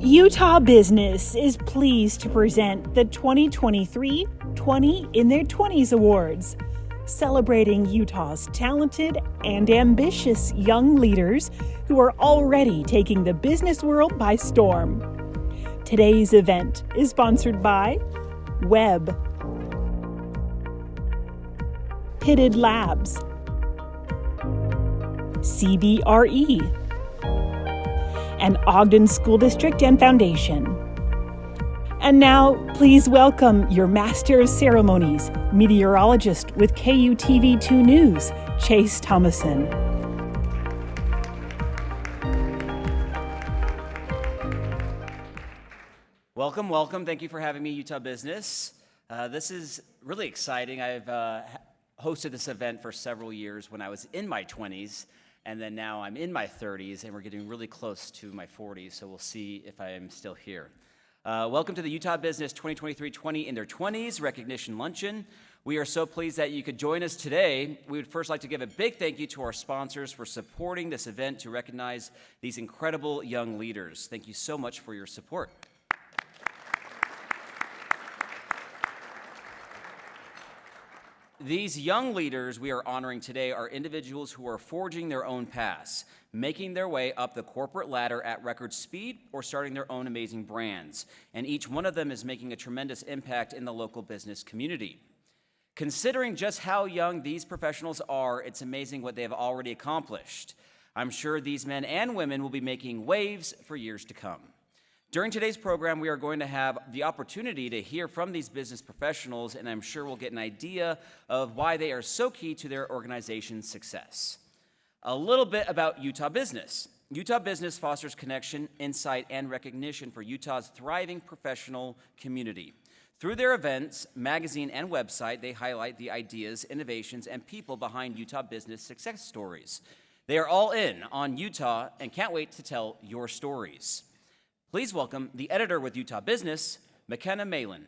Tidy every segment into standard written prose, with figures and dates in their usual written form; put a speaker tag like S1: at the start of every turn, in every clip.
S1: Utah Business is pleased to present the 2023 20 in Their 20s Awards, celebrating Utah's talented and ambitious young leaders who are already taking the business world by storm. Today's event is sponsored by Webb, Pitted Labs, CBRE, and Ogden School District and Foundation. And now, please welcome your Master of Ceremonies, meteorologist with KUTV2 News, Chase Thomason.
S2: Welcome, welcome. Thank you for having me, Utah Business. This is really exciting. I've hosted this event for several years when I was in my 20s, and then now I'm in my 30s, and we're getting really close to my 40s, so we'll see if I am still here. Welcome to the Utah Business 2023 20 in Their 20s Recognition Luncheon. We are so pleased that you could join us today. We would first like to give a big thank you to our sponsors for supporting this event to recognize these incredible young leaders. Thank you so much for your support. These young leaders we are honoring today are individuals who are forging their own paths, making their way up the corporate ladder at record speed or starting their own amazing brands. And each one of them is making a tremendous impact in the local business community. Considering just how young these professionals are, it's amazing what they have already accomplished. I'm sure these men and women will be making waves for years to come. During today's program, we are going to have the opportunity to hear from these business professionals, and I'm sure we'll get an idea of why they are so key to their organization's success. A little bit about Utah Business. Utah Business fosters connection, insight, and recognition for Utah's thriving professional community. Through their events, magazine, and website, they highlight the ideas, innovations, and people behind Utah business success stories. They are all in on Utah and can't wait to tell your stories. Please welcome the editor with Utah Business, McKenna Malin.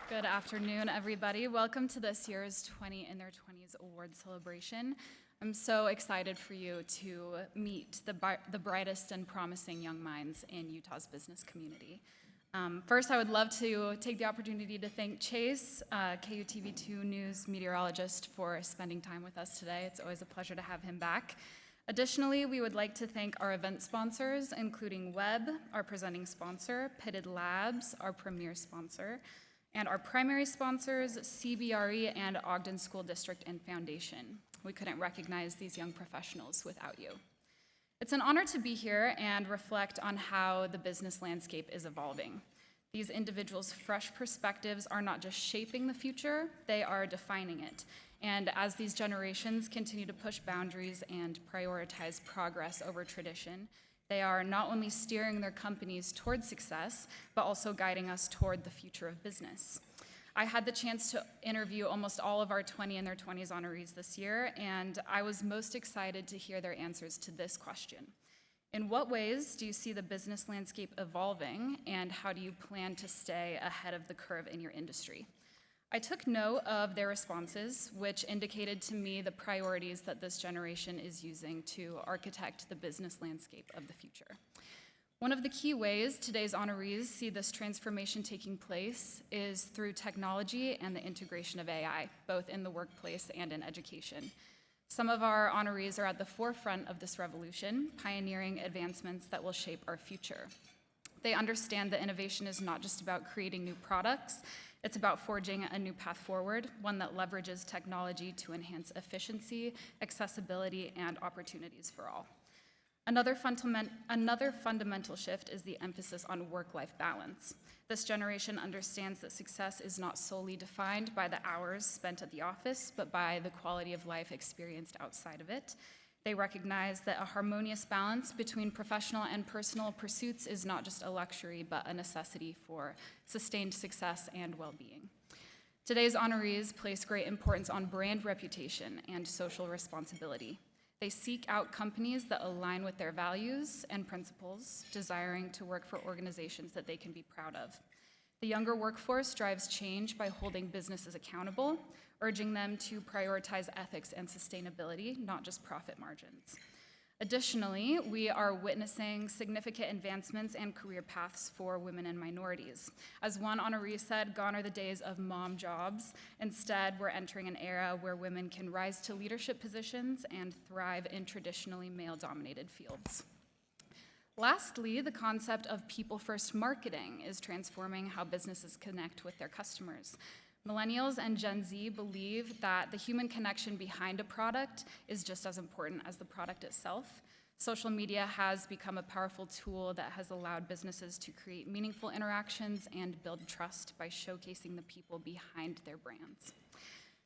S3: Good afternoon, everybody. Welcome to this year's 20 in Their 20s Award celebration. I'm so excited for you to meet the brightest and promising young minds in Utah's business community. First, I would love to take the opportunity to thank Chase, KUTV2 News meteorologist, for spending time with us today. It's always a pleasure to have him back. Additionally, we would like to thank our event sponsors, including Webb, our presenting sponsor, Pitted Labs, our premier sponsor, and our primary sponsors, CBRE and Ogden School District and Foundation. We couldn't recognize these young professionals without you. It's an honor to be here and reflect on how the business landscape is evolving. These individuals' fresh perspectives are not just shaping the future, they are defining it. And as these generations continue to push boundaries and prioritize progress over tradition, they are not only steering their companies toward success, but also guiding us toward the future of business. I had the chance to interview almost all of our 20 in Their 20s honorees this year, and I was most excited to hear their answers to this question. In what ways do you see the business landscape evolving, and how do you plan to stay ahead of the curve in your industry? I took note of their responses, which indicated to me the priorities that this generation is using to architect the business landscape of the future. One of the key ways today's honorees see this transformation taking place is through technology and the integration of AI, both in the workplace and in education. Some of our honorees are at the forefront of this revolution, pioneering advancements that will shape our future. They understand that innovation is not just about creating new products, it's about forging a new path forward, one that leverages technology to enhance efficiency, accessibility, and opportunities for all. Another fundamental shift is the emphasis on work-life balance. This generation understands that success is not solely defined by the hours spent at the office, but by the quality of life experienced outside of it. They recognize that a harmonious balance between professional and personal pursuits is not just a luxury, but a necessity for sustained success and well-being. Today's honorees place great importance on brand reputation and social responsibility. They seek out companies that align with their values and principles, desiring to work for organizations that they can be proud of. The younger workforce drives change by holding businesses accountable, urging them to prioritize ethics and sustainability, not just profit margins. Additionally, we are witnessing significant advancements and career paths for women and minorities. As one honoree said, gone are the days of mom jobs. Instead, we're entering an era where women can rise to leadership positions and thrive in traditionally male-dominated fields. Lastly, the concept of people-first marketing is transforming how businesses connect with their customers. Millennials and Gen Z believe that the human connection behind a product is just as important as the product itself. Social media has become a powerful tool that has allowed businesses to create meaningful interactions and build trust by showcasing the people behind their brands.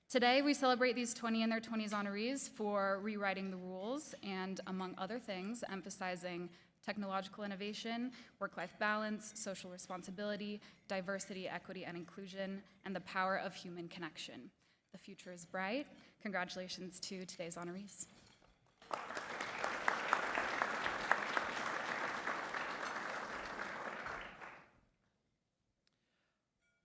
S3: Today, we celebrate these 20 in their 20s honorees for rewriting the rules and, among other things, emphasizing technological innovation, work-life balance, social responsibility, diversity, equity, and inclusion, and the power of human connection. The future is bright. Congratulations to today's honorees.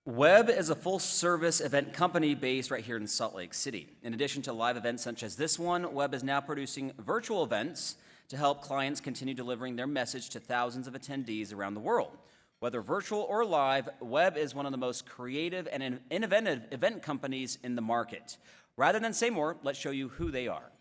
S2: Webb is a full-service event company based right here in Salt Lake City. In addition to live events such as this one, Webb is now producing virtual events to help clients continue delivering their message to thousands of attendees around the world. Whether virtual or live, Webb is one of the most creative and innovative event companies in the market. Rather than say more, let's show you who they are.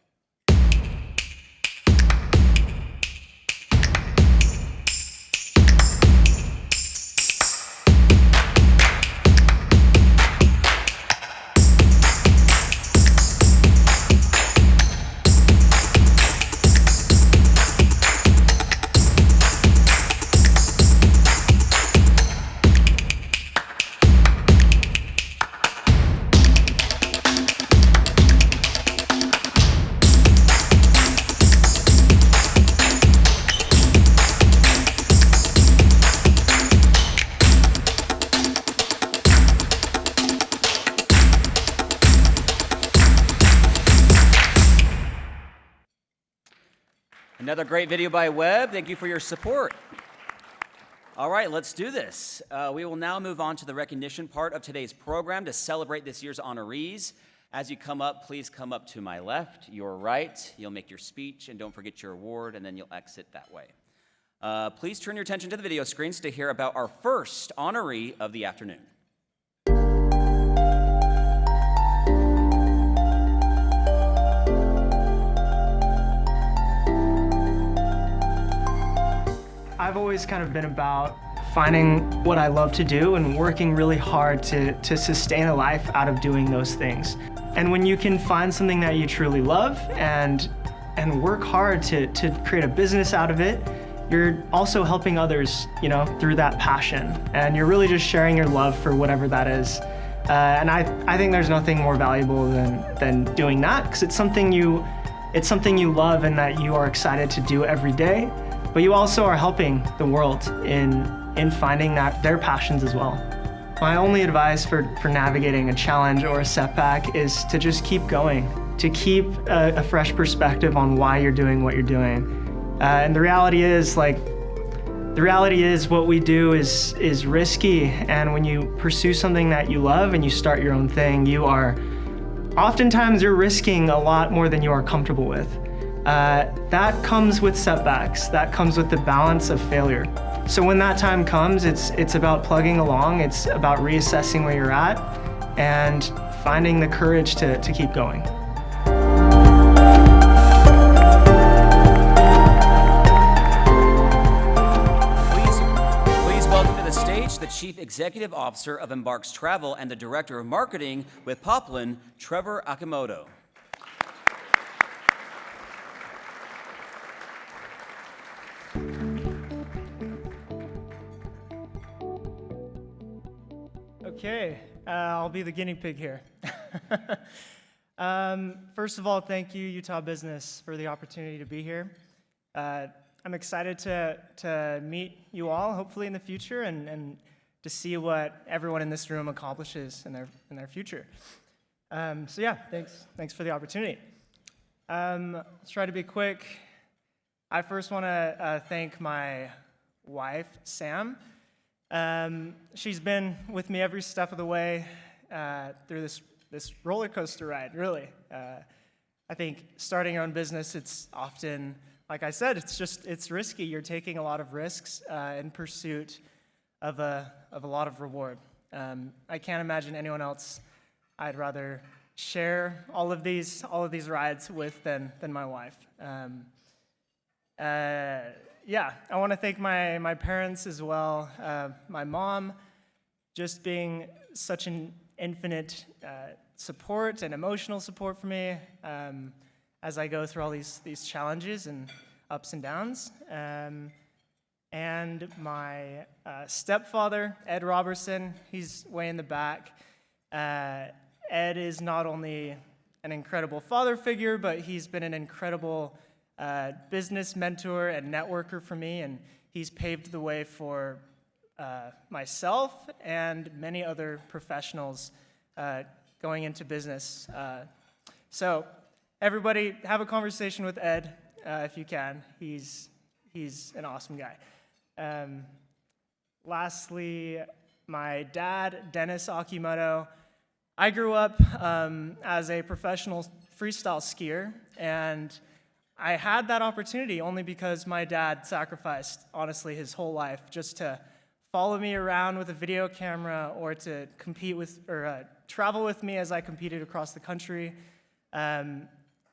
S2: Another great video by Webb. Thank you for your support. All right, let's do this. We will now move on to the recognition part of today's program to celebrate this year's honorees. As you come up, please come up to my left, your right. You'll make your speech, and don't forget your award, and then you'll exit that way. Please turn your attention to the video screens to hear about our first honoree of the afternoon.
S4: I've always kind of been about finding what I love to do and working really hard to sustain a life out of doing those things. And when you can find something that you truly love and work hard to create a business out of it, you're also helping others, through that passion. And you're really just sharing your love for whatever that is. And I think there's nothing more valuable than doing that, because it's something you love and that you are excited to do every day. But you also are helping the world in finding their passions as well. My only advice for navigating a challenge or a setback is to just keep going, to keep a fresh perspective on why you're doing what you're doing. And the reality is what we do is risky, and when you pursue something that you love and you start your own thing, oftentimes you're risking a lot more than you are comfortable with. That comes with setbacks, that comes with the balance of failure. So when that time comes, it's about plugging along, it's about reassessing where you're at and finding the courage to keep going.
S2: Please welcome to the stage the Chief Executive Officer of Embarks Travel and the Director of Marketing with Poplin, Trevor Akimoto.
S4: Okay, I'll be the guinea pig here. First of all, thank you, Utah Business, for the opportunity to be here. I'm excited to meet you all, hopefully in the future, and to see what everyone in this room accomplishes in their future. So yeah, thanks for the opportunity. Let's try to be quick. I first want to thank my wife, Sam. She's been with me every step of the way through this roller coaster ride, really. I think starting your own business, it's often like I said, it's risky. You're taking a lot of risks in pursuit of a lot of reward. I can't imagine anyone else I'd rather share all of these rides with than my wife. Yeah, I want to thank my parents as well. My mom, just being such an infinite support and emotional support for me as I go through all these challenges and ups and downs. And my stepfather, Ed Robertson, he's way in the back. Ed is not only an incredible father figure, but he's been an incredible business mentor and networker for me, and he's paved the way for myself and many other professionals going into business. So everybody, have a conversation with Ed if you can. He's an awesome guy. Lastly, my dad, Dennis Akimoto. I grew up as a professional freestyle skier, and I had that opportunity only because my dad sacrificed, honestly, his whole life just to follow me around with a video camera or to compete with or travel with me as I competed across the country.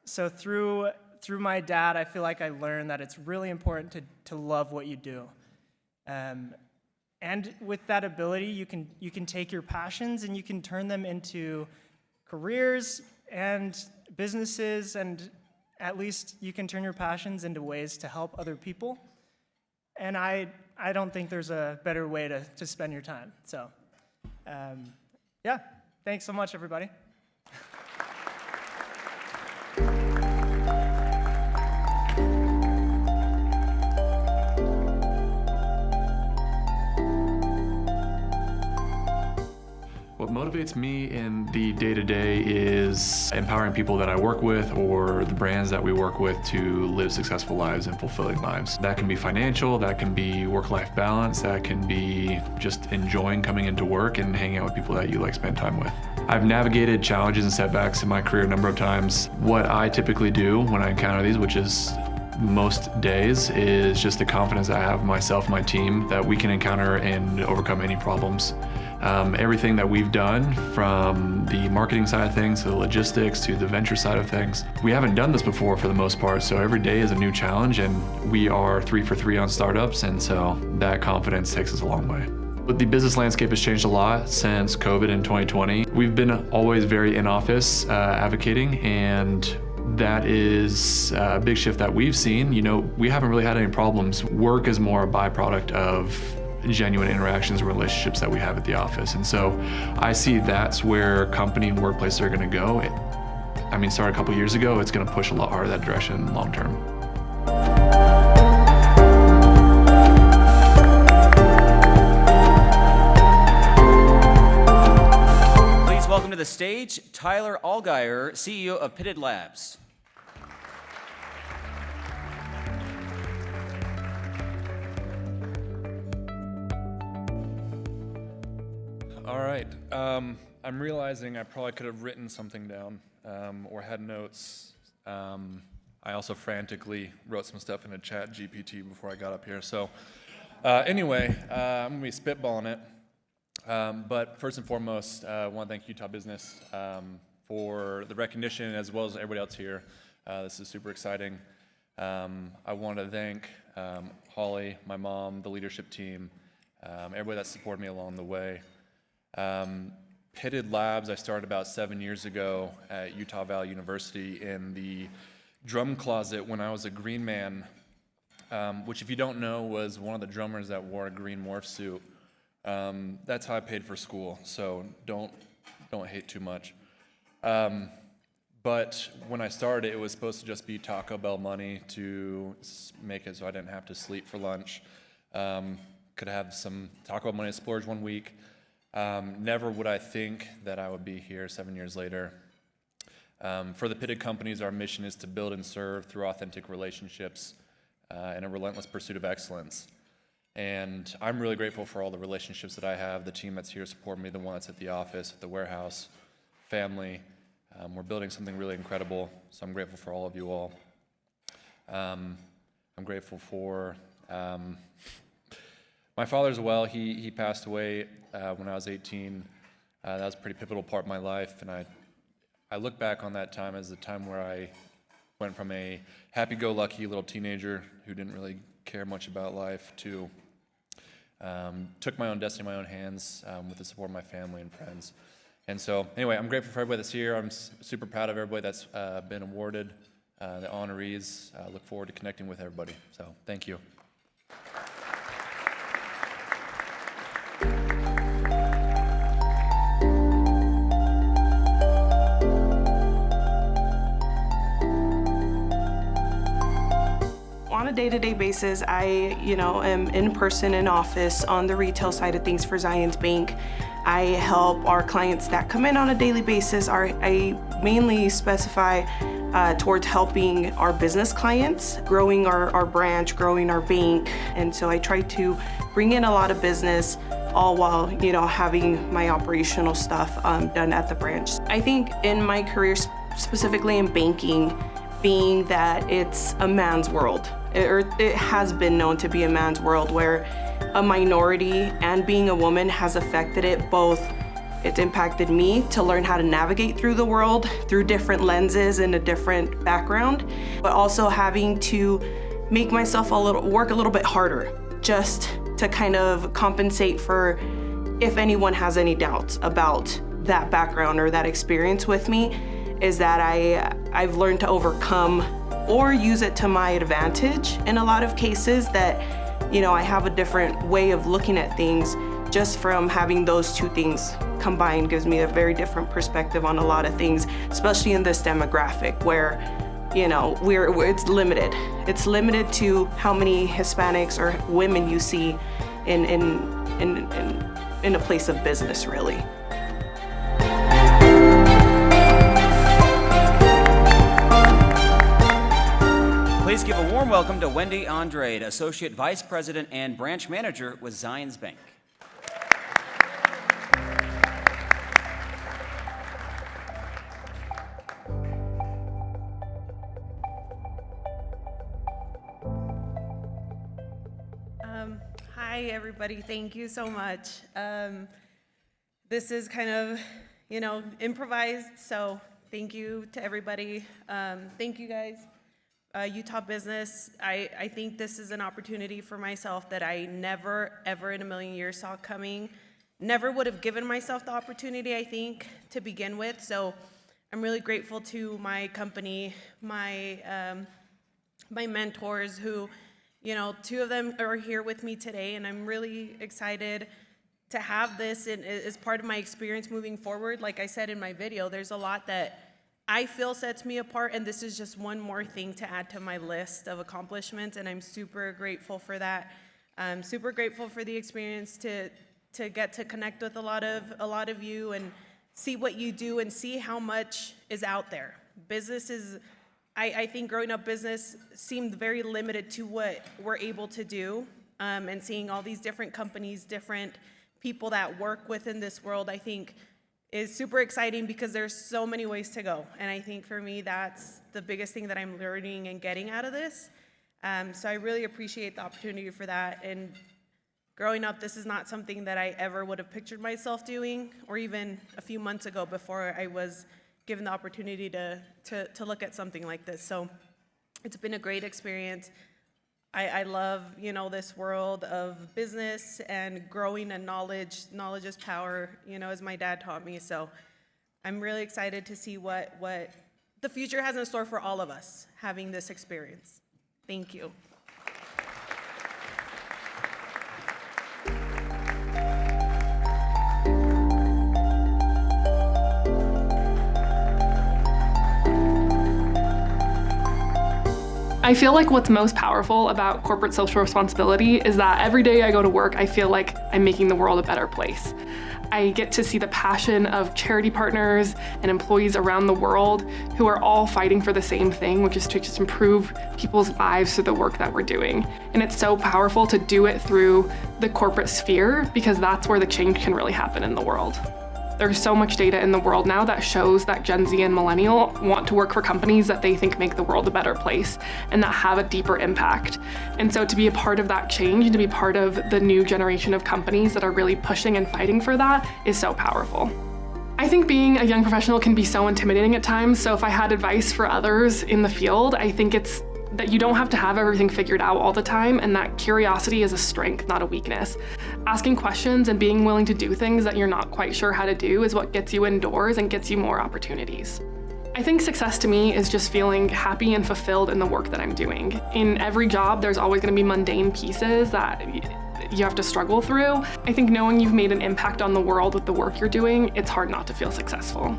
S4: So through my dad, I feel like I learned that it's really important to love what you do. And with that ability, you can take your passions and you can turn them into careers and businesses, and at least you can turn your passions into ways to help other people. And I don't think there's a better way to spend your time. So, yeah, thanks so much, everybody.
S5: What motivates me in the day-to-day is empowering people that I work with or the brands that we work with to live successful lives and fulfilling lives. That can be financial, that can be work-life balance, that can be just enjoying coming into work and hanging out with people that you like spend time with. I've navigated challenges and setbacks in my career a number of times. What I typically do when I encounter these, which is most days, is just the confidence I have in myself and my team that we can encounter and overcome any problems. Everything that we've done, from the marketing side of things to the logistics to the venture side of things, we haven't done this before for the most part, so every day is a new challenge, and we are 3 for 3 on startups, and so that confidence takes us a long way. But the business landscape has changed a lot since COVID in 2020. We've been always very in-office advocating, and that is a big shift that we've seen. You know, we haven't really had any problems. Work is more a byproduct of genuine interactions and relationships that we have at the office. And so I see that's where company and workplaces are gonna go. I mean, started a couple years ago, it's gonna push a lot harder that direction long term.
S2: Please welcome to the stage Tyler Allgeier, CEO of Pitted Labs.
S5: All right, I'm realizing I probably could have written something down or had notes. I also frantically wrote some stuff in a chat GPT before I got up here. So anyway, I'm gonna be spitballing it. But first and foremost, I want to thank Utah Business for the recognition as well as everybody else here. This is super exciting. I want to thank Holly, my mom, the leadership team, everybody that supported me along the way. Pitted Labs, I started about 7 years ago at Utah Valley University in the drum closet when I was a Green Man, which, if you don't know, was one of the drummers that wore a green morph suit. That's how I paid for school, so don't hate too much. But when I started, it was supposed to just be Taco Bell money to make it so I didn't have to sleep for lunch. Could have some Taco Bell money to splurge 1 week. Never would I think that I would be here 7 years later. For the Pitted companies, our mission is to build and serve through authentic relationships and a relentless pursuit of excellence. And I'm really grateful for all the relationships that I have, the team that's here supporting me, the one that's at the office, at the warehouse, family. We're building something really incredible, so I'm grateful for all of you all. I'm grateful for my father as well. He passed away when I was 18. That was a pretty pivotal part of my life, and I look back on that time as the time where I went from a happy-go-lucky little teenager who didn't really care much about life to took my own destiny in my own hands with the support of my family and friends. And so, anyway, I'm grateful for everybody that's here. I'm super proud of everybody that's been awarded, the honorees. I look forward to connecting with everybody. So, thank you.
S6: On a day-to-day basis, I, am in person in office on the retail side of things for Zions Bank. I help our clients that come in on a daily basis. I mainly specify towards helping our business clients, growing our branch, growing our bank. And so I try to bring in a lot of business, all while, having my operational stuff done at the branch. I think in my career, specifically in banking, being that it's a man's world, or it has been known to be a man's world, where a minority and being a woman has affected it both. It's impacted me to learn how to navigate through the world through different lenses and a different background, but also having to make myself work a little bit harder just to kind of compensate for if anyone has any doubts about that background or that experience with me, is that I've learned to overcome or use it to my advantage in a lot of cases, that I have a different way of looking at things. Just from having those two things combined gives me a very different perspective on a lot of things, especially in this demographic where it's limited. It's limited to how many Hispanics or women you see in a place of business, really.
S2: Please give a warm welcome to Wendy Andrade, Associate Vice President and Branch Manager with Zions Bank.
S7: Hi, everybody. Thank you so much. This is kind of, improvised, so thank you to everybody. Thank you, guys. Utah Business, I think this is an opportunity for myself that I never, ever in a million years saw coming. Never would have given myself the opportunity, I think, to begin with. So I'm really grateful to my company, my mentors who, two of them are here with me today, and I'm really excited to have this as part of my experience moving forward. Like I said in my video, there's a lot that I feel sets me apart, and this is just one more thing to add to my list of accomplishments, and I'm super grateful for that. I'm super grateful for the experience to get to connect with a lot of you and see what you do and see how much is out there. Business is, I think growing up, business seemed very limited to what we're able to do, and seeing all these different companies, different people that work within this world, I think is super exciting because there's so many ways to go. And I think for me, that's the biggest thing that I'm learning and getting out of this. So I really appreciate the opportunity for that. And growing up, this is not something that I ever would have pictured myself doing, or even a few months ago before I was given the opportunity to look at something like this. So it's been a great experience. I love, this world of business and growing and knowledge. Knowledge is power, as my dad taught me. So I'm really excited to see what the future has in store for all of us having this experience. Thank you.
S8: I feel like what's most powerful about corporate social responsibility is that every day I go to work, I feel like I'm making the world a better place. I get to see the passion of charity partners and employees around the world who are all fighting for the same thing, which is to just improve people's lives through the work that we're doing. And it's so powerful to do it through the corporate sphere because that's where the change can really happen in the world. There's so much data in the world now that shows that Gen Z and Millennial want to work for companies that they think make the world a better place and that have a deeper impact. And so to be a part of that change and to be part of the new generation of companies that are really pushing and fighting for that is so powerful. I think being a young professional can be so intimidating at times, so if I had advice for others in the field, I think it's that you don't have to have everything figured out all the time, and that curiosity is a strength, not a weakness. Asking questions and being willing to do things that you're not quite sure how to do is what gets you indoors and gets you more opportunities. I think success to me is just feeling happy and fulfilled in the work that I'm doing. In every job, there's always going to be mundane pieces that you have to struggle through. I think knowing you've made an impact on the world with the work you're doing, it's hard not to feel successful.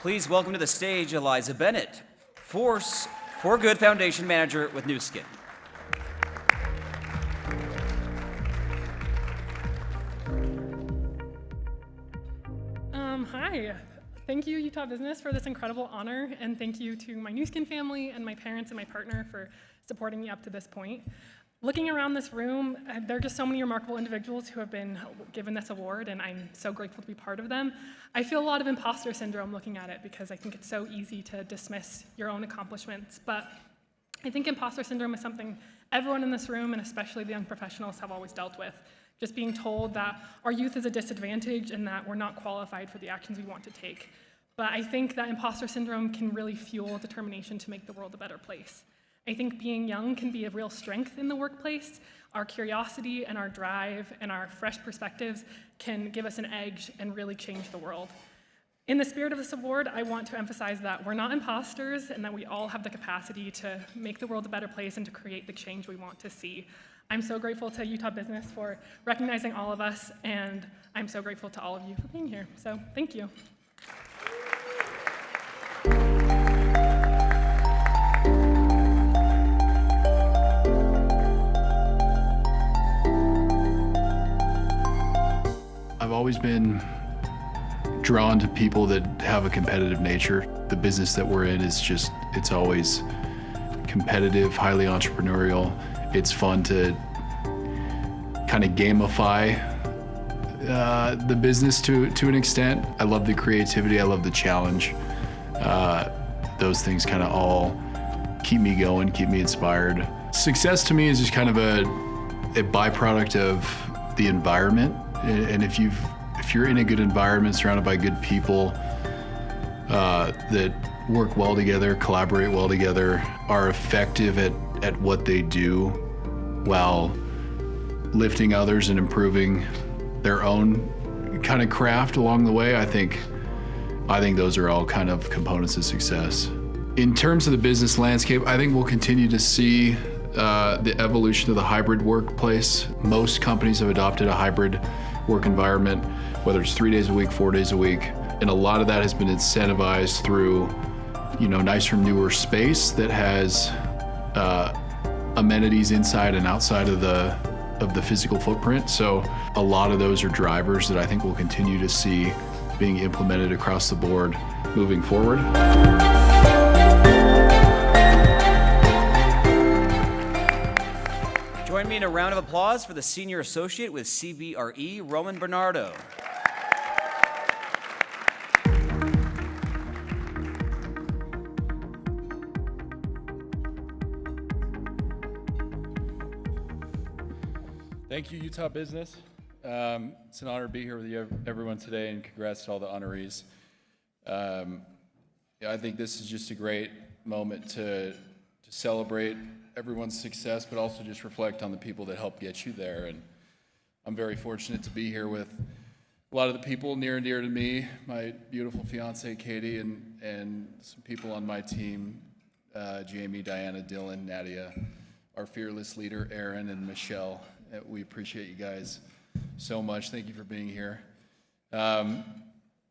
S2: Please welcome to the stage Eliza Bennett, Force for Good Foundation Manager with Nu Skin.
S9: Hi. Thank you, Utah Business, for this incredible honor, and thank you to my Nu Skin family and my parents and my partner for supporting me up to this point. Looking around this room, there are just so many remarkable individuals who have been given this award, and I'm so grateful to be part of them. I feel a lot of imposter syndrome looking at it because I think it's so easy to dismiss your own accomplishments, but I think imposter syndrome is something everyone in this room, and especially the young professionals, have always dealt with. Just being told that our youth is a disadvantage and that we're not qualified for the actions we want to take. But I think that imposter syndrome can really fuel determination to make the world a better place. I think being young can be a real strength in the workplace. Our curiosity and our drive and our fresh perspectives can give us an edge and really change the world. In the spirit of this award, I want to emphasize that we're not imposters and that we all have the capacity to make the world a better place and to create the change we want to see. I'm so grateful to Utah Business for recognizing all of us, and I'm so grateful to all of you for being here. So thank you.
S10: I've always been drawn to people that have a competitive nature. The business that we're in is just, it's always competitive, highly entrepreneurial. It's fun to kind of gamify the business to an extent. I love the creativity, I love the challenge. Those things kind of all keep me going, keep me inspired. Success to me is just kind of a byproduct of the environment. And if you're in a good environment, surrounded by good people that work well together, collaborate well together, are effective at what they do while lifting others and improving their own kind of craft along the way, I think those are all kind of components of success. In terms of the business landscape, I think we'll continue to see the evolution of the hybrid workplace. Most companies have adopted a hybrid work environment, whether it's 3 days a week, 4 days a week, and a lot of that has been incentivized through, nicer, newer space that has amenities inside and outside of the physical footprint. So a lot of those are drivers that I think we'll continue to see being implemented across the board moving forward.
S2: Join me in a round of applause for the Senior Associate with CBRE, Roman Bernardo.
S11: Thank you, Utah Business. It's an honor to be here with everyone today, and congrats to all the honorees. I think this is just a great moment to celebrate everyone's success, but also just reflect on the people that helped get you there. And I'm very fortunate to be here with a lot of the people near and dear to me, my beautiful fiance, Katie, and some people on my team, Jamie, Diana, Dylan, Nadia, our fearless leader, Aaron, and Michelle. We appreciate you guys so much. Thank you for being here.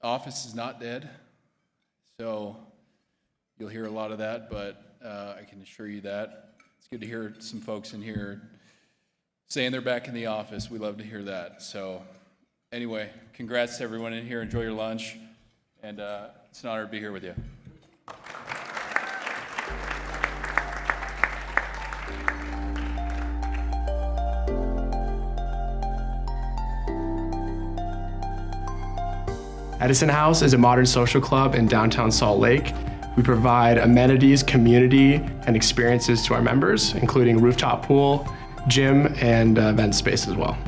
S11: Office is not dead, so you'll hear a lot of that, but I can assure you that. It's good to hear some folks in here saying they're back in the office. We love to hear that. So anyway, congrats to everyone in here. Enjoy your lunch, and it's an honor to be here with you.
S12: Edison House is a modern social club in downtown Salt Lake. We provide amenities, community, and experiences to our members, including rooftop pool, gym, and event space as well.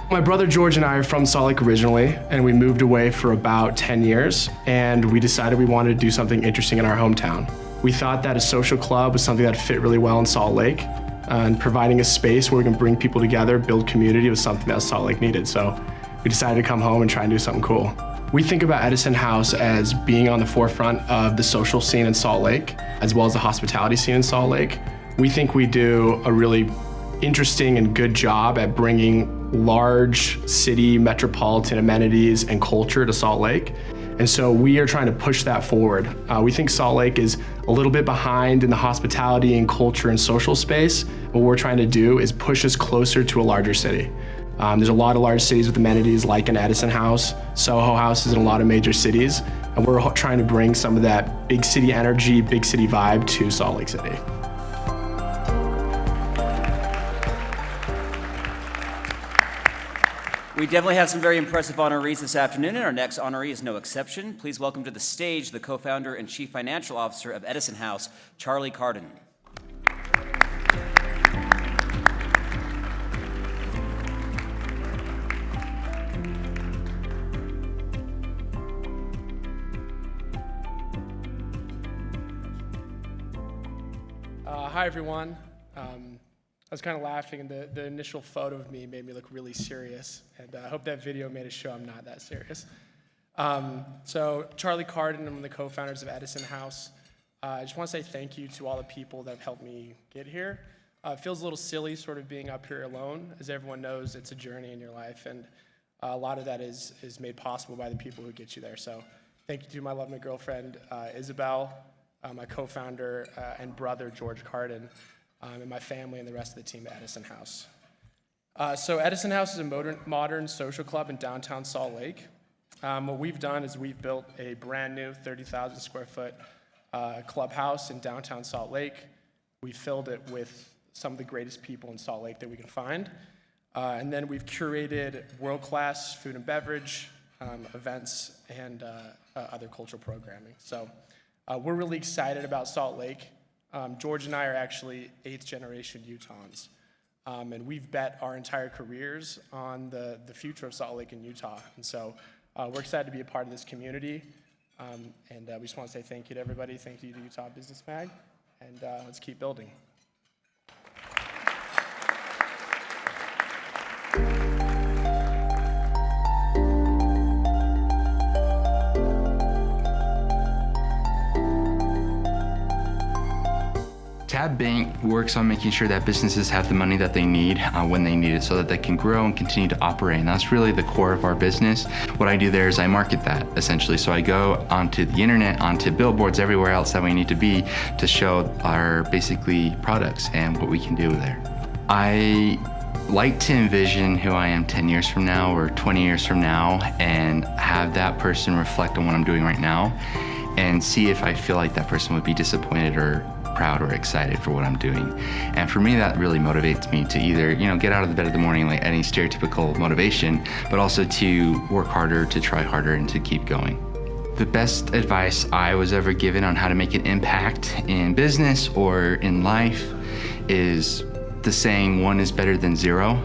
S12: My brother George and I are from Salt Lake originally, and we moved away for about 10 years, and we decided we wanted to do something interesting in our hometown. We thought that a social club was something that fit really well in Salt Lake, and providing a space where we can bring people together, build community was something that Salt Lake needed. So we decided to come home and try and do something cool. We think about Edison House as being on the forefront of the social scene in Salt Lake, as well as the hospitality scene in Salt Lake. We think we do a really interesting and good job at bringing large city metropolitan amenities and culture to Salt Lake. And so we are trying to push that forward. We think Salt Lake is a little bit behind in the hospitality and culture and social space. What we're trying to do is push us closer to a larger city. There's a lot of large cities with amenities like an Edison House, Soho House is in a lot of major cities, and we're trying to bring some of that big city energy, big city vibe to Salt Lake City.
S2: We definitely have some very impressive honorees this afternoon, and our next honoree is no exception. Please welcome to the stage the co-founder and chief financial officer of Edison House, Charlie Carden.
S4: Hi, everyone. I was kind of laughing, and the initial photo of me made me look really serious, and I hope that video made it show I'm not that serious. So Charlie Carden, I'm one of the co-founders of Edison House. I just want to say thank you to all the people that have helped me get here. It feels a little silly sort of being up here alone. As everyone knows, it's a journey in your life, and a lot of that is made possible by the people who get you there. So thank you to my love, my girlfriend, Isabel, my co-founder and brother, George Carden, and my family and the rest of the team at Edison House. So Edison House is a modern social club in downtown Salt Lake. What we've done is we've built a brand new 30,000 square foot clubhouse in downtown Salt Lake. We filled it with some of the greatest people in Salt Lake that we can find. And then we've curated world-class food and beverage, events, and other cultural programming. So we're really excited about Salt Lake. George and I are actually 8th generation Utahns. And we've bet our entire careers on the future of Salt Lake and Utah. And so we're excited to be a part of this community. And we just want to say thank you to everybody. Thank you to Utah Business Mag. And let's keep building.
S13: Tab Bank works on making sure that businesses have the money that they need when they need it so that they can grow and continue to operate. And that's really the core of our business. What I do there is I market that, essentially. So I go onto the internet, onto billboards, everywhere else that we need to be to show our basically products and what we can do there. I like to envision who I am 10 years from now or 20 years from now and have that person reflect on what I'm doing right now and see if I feel like that person would be disappointed or proud or excited for what I'm doing. And for me, that really motivates me to either, get out of the bed in the morning like any stereotypical motivation, but also to work harder, to try harder, and to keep going. The best advice I was ever given on how to make an impact in business or in life is the saying, 1 is better than 0.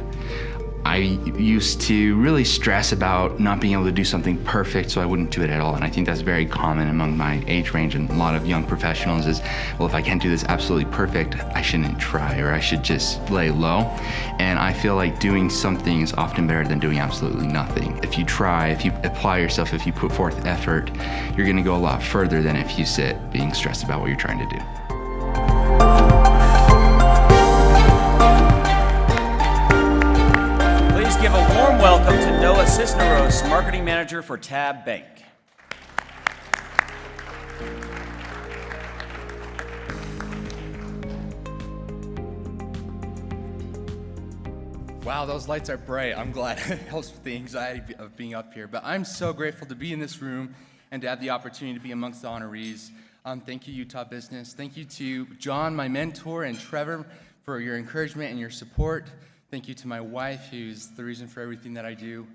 S13: I used to really stress about not being able to do something perfect, so I wouldn't do it at all. And I think that's very common among my age range and a lot of young professionals is, well, if I can't do this absolutely perfect, I shouldn't try, or I should just lay low. And I feel like doing something is often better than doing absolutely nothing. If you try, if you apply yourself, if you put forth effort, you're gonna go a lot further than if you sit being stressed about what you're trying to do.
S2: Give a warm welcome to Noah Cisneros, Marketing Manager for Tab Bank.
S14: Wow, those lights are bright. I'm glad it helps with the anxiety of being up here. But I'm so grateful to be in this room and to have the opportunity to be amongst the honorees. Thank you, Utah Business. Thank you to John, my mentor, and Trevor for your encouragement and your support. Thank you to my wife, who's the reason for everything that I do.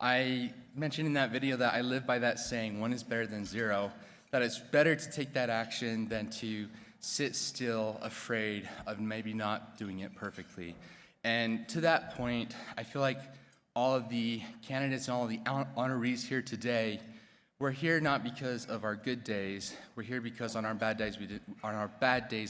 S14: I mentioned in that video that I live by that saying, 1 is better than 0, that it's better to take that action than to sit still, afraid of maybe not doing it perfectly. And to that point, I feel like all of the candidates and all of the honorees here today, we're here not because of our good days. We're here because on our bad days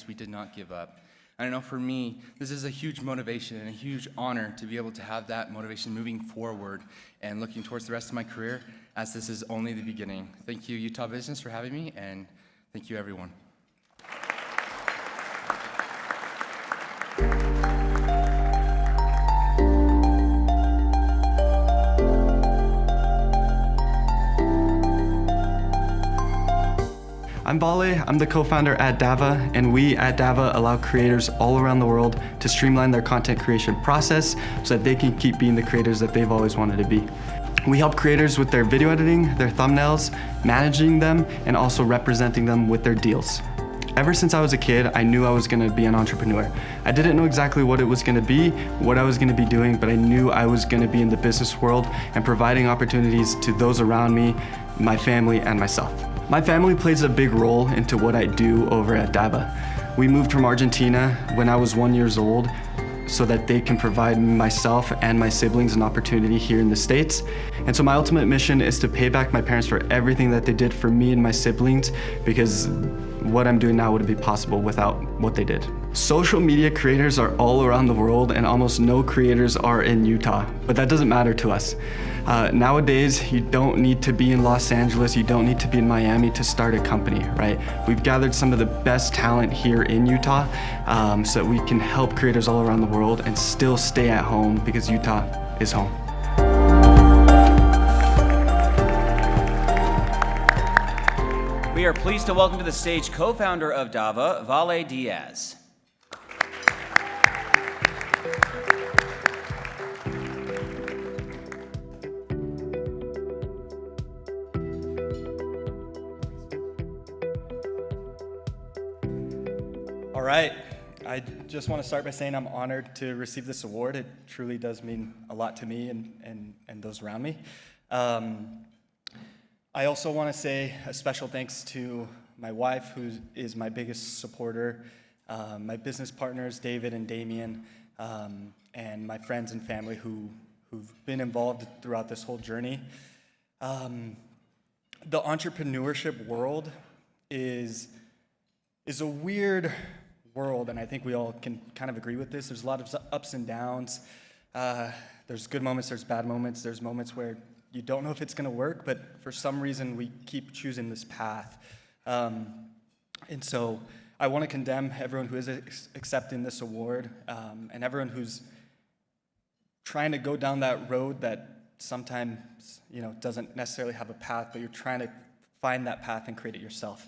S14: we did not give up. And I know for me, this is a huge motivation and a huge honor to be able to have that motivation moving forward and looking towards the rest of my career, as this is only the beginning. Thank you, Utah Business, for having me, and thank you, everyone.
S15: I'm Vale, I'm the co-founder at Dava, and we at Dava allow creators all around the world to streamline their content creation process so that they can keep being the creators that they've always wanted to be. We help creators with their video editing, their thumbnails, managing them, and also representing them with their deals. Ever since I was a kid, I knew I was going to be an entrepreneur. I didn't know exactly what it was going to be, what I was going to be doing, but I knew I was going to be in the business world and providing opportunities to those around me, my family, and myself. My family plays a big role into what I do over at Dava. We moved from Argentina when I was 1 year old so that they can provide myself and my siblings an opportunity here in the States. And so my ultimate mission is to pay back my parents for everything that they did for me and my siblings, because what I'm doing now wouldn't be possible without what they did. Social media creators are all around the world, and almost no creators are in Utah, but that doesn't matter to us. Nowadays, you don't need to be in Los Angeles, you don't need to be in Miami to start a company, right? We've gathered some of the best talent here in Utah so that we can help creators all around the world and still stay at home, because Utah is home.
S2: We are pleased to welcome to the stage co-founder of Dava, Vale Diaz.
S16: All right, I just want to start by saying I'm honored to receive this award. It truly does mean a lot to me and those around me. I also want to say a special thanks to my wife, who is my biggest supporter, my business partners, David and Damien, and my friends and family who've been involved throughout this whole journey. The entrepreneurship world is a weird world, and I think we all can kind of agree with this. There's a lot of ups and downs. There's good moments, there's bad moments, there's moments where you don't know if it's gonna work, but for some reason we keep choosing this path. And so I wanna condemn everyone who is accepting this award, and everyone who's trying to go down that road that sometimes, doesn't necessarily have a path, but you're trying to find that path and create it yourself.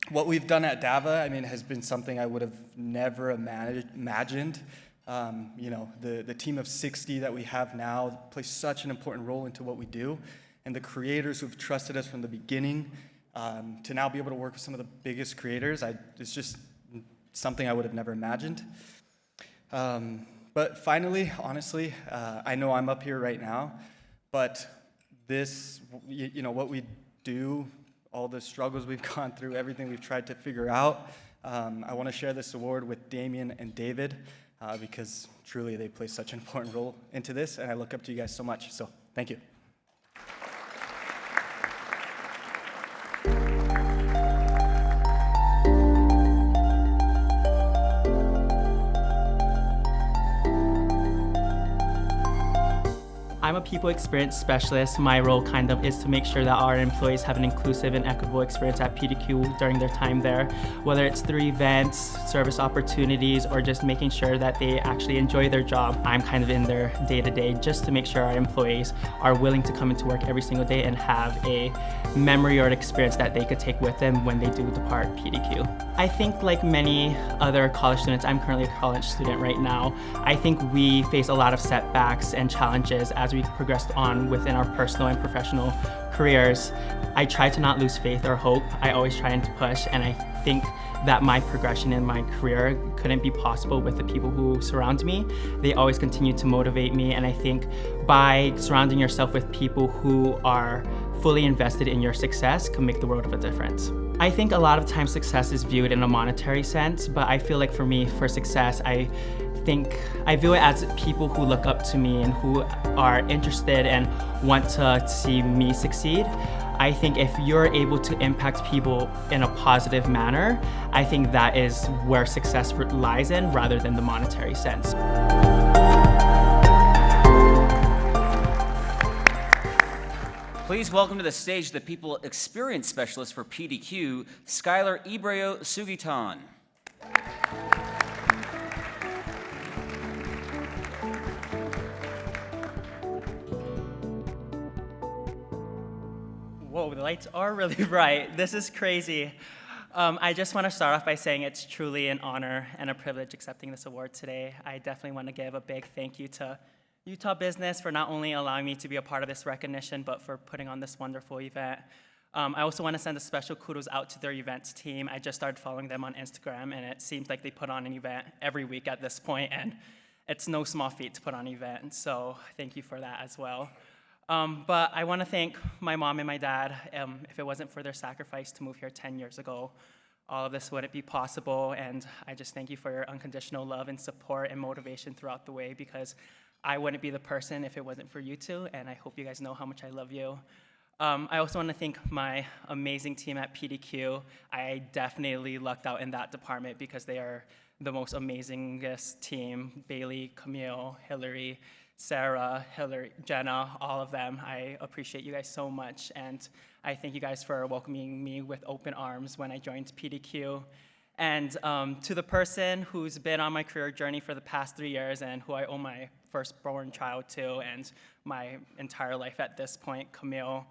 S16: What we've done at Dava, has been something I would have never imagined. The team of 60 that we have now plays such an important role into what we do, and the creators who've trusted us from the beginning to now be able to work with some of the biggest creators, it's just something I would have never imagined. But finally, honestly, I know I'm up here right now, but this, what we do, all the struggles we've gone through, everything we've tried to figure out, I want to share this award with Damien and David, because truly they play such an important role into this, and I look up to you guys so much, so thank you.
S17: I'm a people experience specialist. My role kind of is to make sure that our employees have an inclusive and equitable experience at PDQ during their time there, whether it's through events, service opportunities, or just making sure that they actually enjoy their job. I'm kind of in their day-to-day just to make sure our employees are willing to come into work every single day and have a memory or an experience that they could take with them when they do depart PDQ. I think like many other college students, I'm currently a college student right now, I think we face a lot of setbacks and challenges as we progressed on within our personal and professional careers. I try to not lose faith or hope. I always try to push, and I think that my progression in my career couldn't be possible with the people who surround me. They always continue to motivate me, and I think by surrounding yourself with people who are fully invested in your success can make the world of a difference. I think a lot of times success is viewed in a monetary sense, but I feel like for me, for success, I view it as people who look up to me and who are interested and want to see me succeed. I think if you're able to impact people in a positive manner, I think that is where success lies in rather than the monetary sense.
S2: Please welcome to the stage the People Experience Specialist for PDQ, Skylar Ibreo Sugitan.
S17: Whoa, the lights are really bright. This is crazy. I just want to start off by saying it's truly an honor and a privilege accepting this award today. I definitely want to give a big thank you to Utah Business for not only allowing me to be a part of this recognition, but for putting on this wonderful event. I also want to send a special kudos out to their events team. I just started following them on Instagram, and it seems like they put on an event every week at this point, and it's no small feat to put on an event, so thank you for that as well. But I want to thank my mom and my dad. If it wasn't for their sacrifice to move here 10 years ago, all of this wouldn't be possible, and I just thank you for your unconditional love and support and motivation throughout the way, because I wouldn't be the person if it wasn't for you two, and I hope you guys know how much I love you. I also want to thank my amazing team at PDQ. I definitely lucked out in that department because they are the most amazingest team. Bailey, Camille, Hillary, Sarah, Jenna, all of them. I appreciate you guys so much, and I thank you guys for welcoming me with open arms when I joined PDQ. And to the person who's been on my career journey for the past 3 years and who I owe my firstborn child to and my entire life at this point, Camille,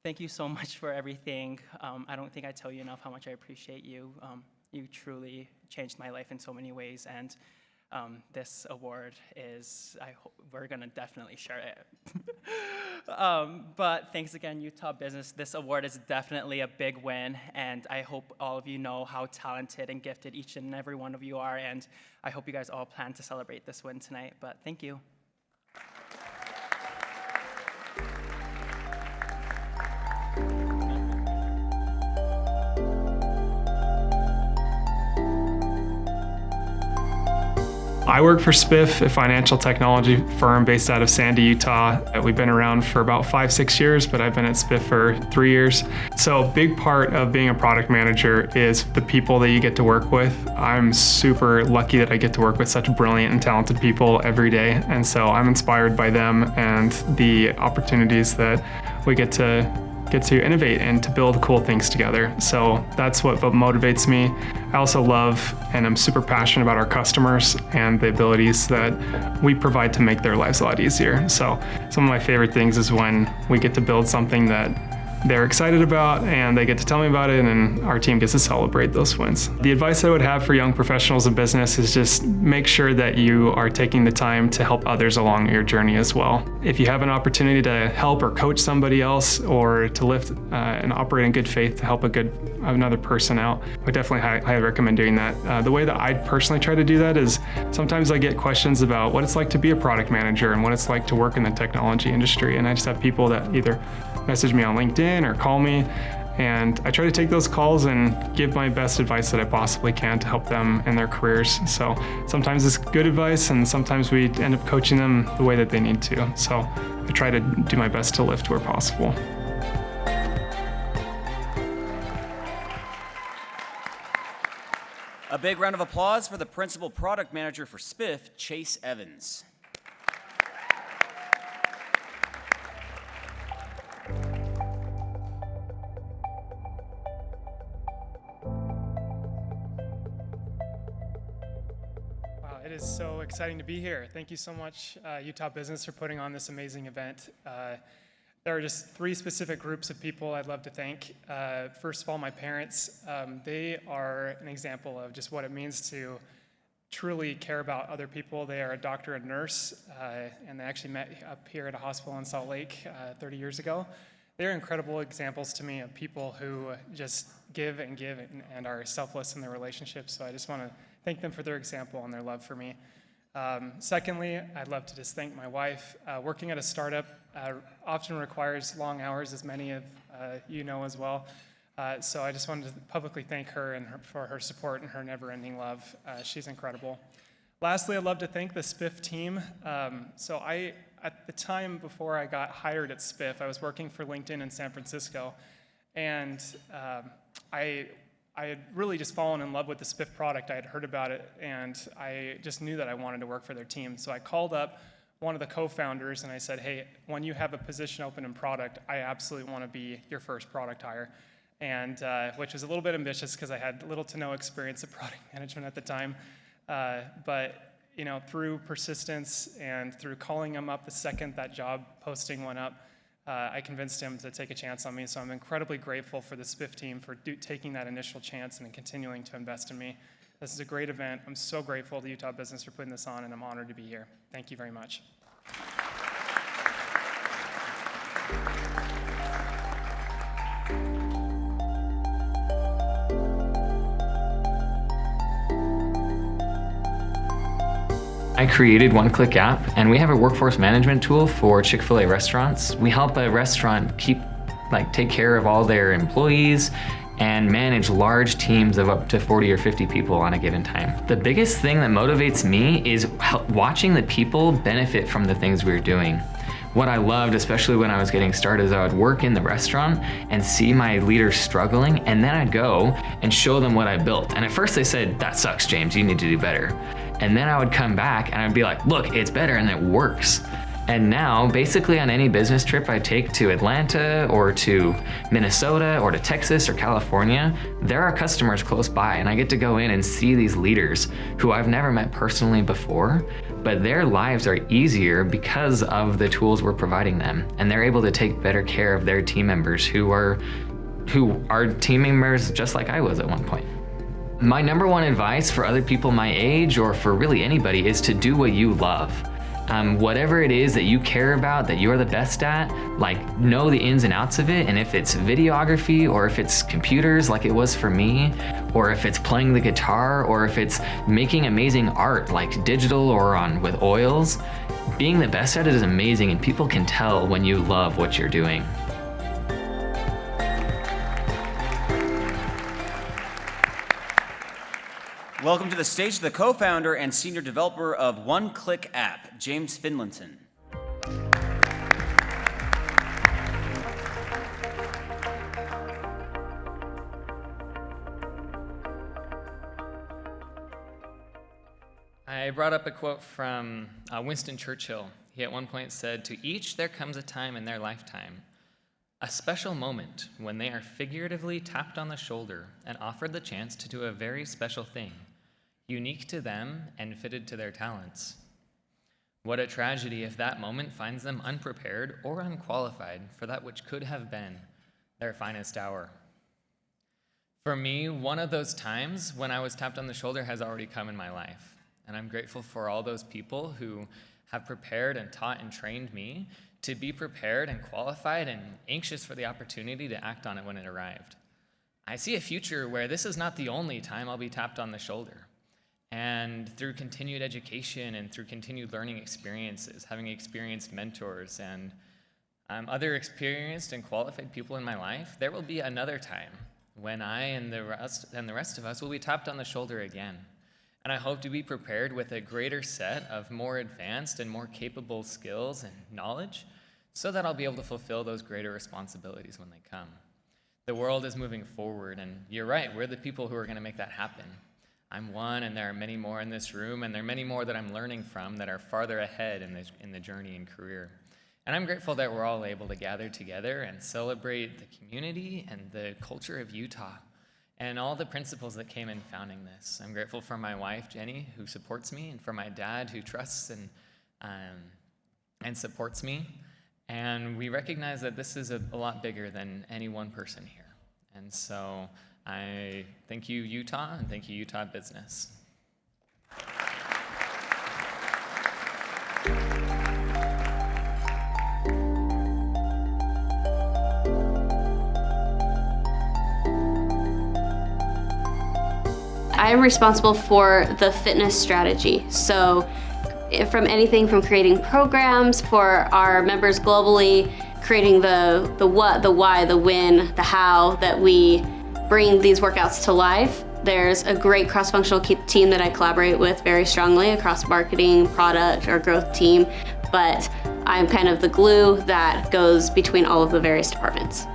S17: thank you so much for everything. I don't think I tell you enough how much I appreciate you. You truly changed my life in so many ways, and this award is, we're gonna definitely share it. But thanks again, Utah Business. This award is definitely a big win, and I hope all of you know how talented and gifted each and every one of you are, and I hope you guys all plan to celebrate this win tonight, but thank you.
S12: I work for Spiff, a financial technology firm based out of Sandy, Utah. We've been around for about 5-6 years, but I've been at Spiff for 3 years. So a big part of being a product manager is the people that you get to work with. I'm super lucky that I get to work with such brilliant and talented people every day. And so I'm inspired by them and the opportunities that we get to innovate and to build cool things together. So that's what motivates me. I also love and I'm super passionate about our customers and the abilities that we provide to make their lives a lot easier. So some of my favorite things is when we get to build something that they're excited about and they get to tell me about it, and our team gets to celebrate those wins. The advice I would have for young professionals in business is just make sure that you are taking the time to help others along your journey as well. If you have an opportunity to help or coach somebody else or to lift and operate in good faith to help another person out, I would definitely highly recommend doing that. The way that I personally try to do that is sometimes I get questions about what it's like to be a product manager and what it's like to work in the technology industry, and I just have people that either message me on LinkedIn or call me, and I try to take those calls and give my best advice that I possibly can to help them in their careers. So sometimes it's good advice and sometimes we end up coaching them the way that they need to. So I try to do my best to lift where possible.
S2: A big round of applause for the Principal Product Manager for Spiff, Chase Evans.
S18: It is so exciting to be here. Thank you so much, Utah Business, for putting on this amazing event. There are just 3 specific groups of people I'd love to thank. First of all, my parents. They are an example of just what it means to truly care about other people. They are a doctor and nurse, and they actually met up here at a hospital in Salt Lake 30 years ago. they're incredible examples to me of people who just give and are selfless in their relationships. So I just want to thank them for their example and their love for me. Secondly, I'd love to just thank my wife. Working at a startup often requires long hours, as many of you know as well. So I just wanted to publicly thank her for her support and her never-ending love. She's incredible. Lastly, I'd love to thank the SPIF team. At the time before I got hired at SPIF, I was working for LinkedIn in San Francisco, and I had really just fallen in love with the SPIF product. I had heard about it, and I just knew that I wanted to work for their team. So I called up one of the co-founders, and I said, hey, when you have a position open in product, I absolutely want to be your first product hire, and which was a little bit ambitious because I had little to no experience of product management at the time. But through persistence and through calling him up the second that job posting went up, I convinced him to take a chance on me. So I'm incredibly grateful for the SPIF team for taking that initial chance and continuing to invest in me. This is a great event. I'm so grateful to Utah Business for putting this on, and I'm honored to be here. Thank you very much.
S19: I created One Click App, and we have a workforce management tool for Chick-fil-A restaurants. We help a restaurant take care of all their employees and manage large teams of up to 40 or 50 people on a given time. The biggest thing that motivates me is watching the people benefit from the things we're doing. What I loved, especially when I was getting started, is I would work in the restaurant and see my leaders struggling, and then I'd go and show them what I built. And at first they said, "That sucks, James, you need to do better." And then I would come back and I'd be like, "Look, it's better and it works." And now, basically on any business trip I take to Atlanta or to Minnesota or to Texas or California, there are customers close by, and I get to go in and see these leaders who I've never met personally before, but their lives are easier because of the tools we're providing them, and they're able to take better care of their team members who are team members just like I was at one point. My number one advice for other people my age, or for really anybody, is to do what you love. Whatever it is that you care about, that you're the best at, know the ins and outs of it. And if it's videography, or if it's computers like it was for me, or if it's playing the guitar, or if it's making amazing art like digital or with oils, being the best at it is amazing, and people can tell when you love what you're doing.
S2: Welcome to the stage the co-founder and senior developer of One Click App, James Finlinson.
S19: I brought up a quote from Winston Churchill. He at one point said, "To each there comes a time in their lifetime, a special moment when they are figuratively tapped on the shoulder and offered the chance to do a very special thing, unique to them and fitted to their talents. What a tragedy if that moment finds them unprepared or unqualified for that which could have been their finest hour." For me, one of those times when I was tapped on the shoulder has already come in my life, and I'm grateful for all those people who have prepared and taught and trained me to be prepared and qualified and anxious for the opportunity to act on it when it arrived. I see a future where this is not the only time I'll be tapped on the shoulder. And through continued education and through continued learning experiences, having experienced mentors and other experienced and qualified people in my life, there will be another time when I and the rest of us will be tapped on the shoulder again. And I hope to be prepared with a greater set of more advanced and more capable skills and knowledge so that I'll be able to fulfill those greater responsibilities when they come. The world is moving forward, and you're right, we're the people who are going to make that happen. I'm one, and there are many more in this room, and there are many more that I'm learning from that are farther ahead in the journey and career. And I'm grateful that we're all able to gather together and celebrate the community and the culture of Utah and all the principles that came in founding this. I'm grateful for my wife, Jenny, who supports me, and for my dad, who trusts and supports me. And we recognize that this is a lot bigger than any one person here. And so I thank you, Utah, and thank you, Utah Business.
S20: I'm responsible for the fitness strategy. So from anything from creating programs for our members globally, creating the what, the why, the when, the how that we bring these workouts to life. There's a great cross-functional team that I collaborate with very strongly across marketing, product, our growth team, but I'm kind of the glue that goes between all of the various departments.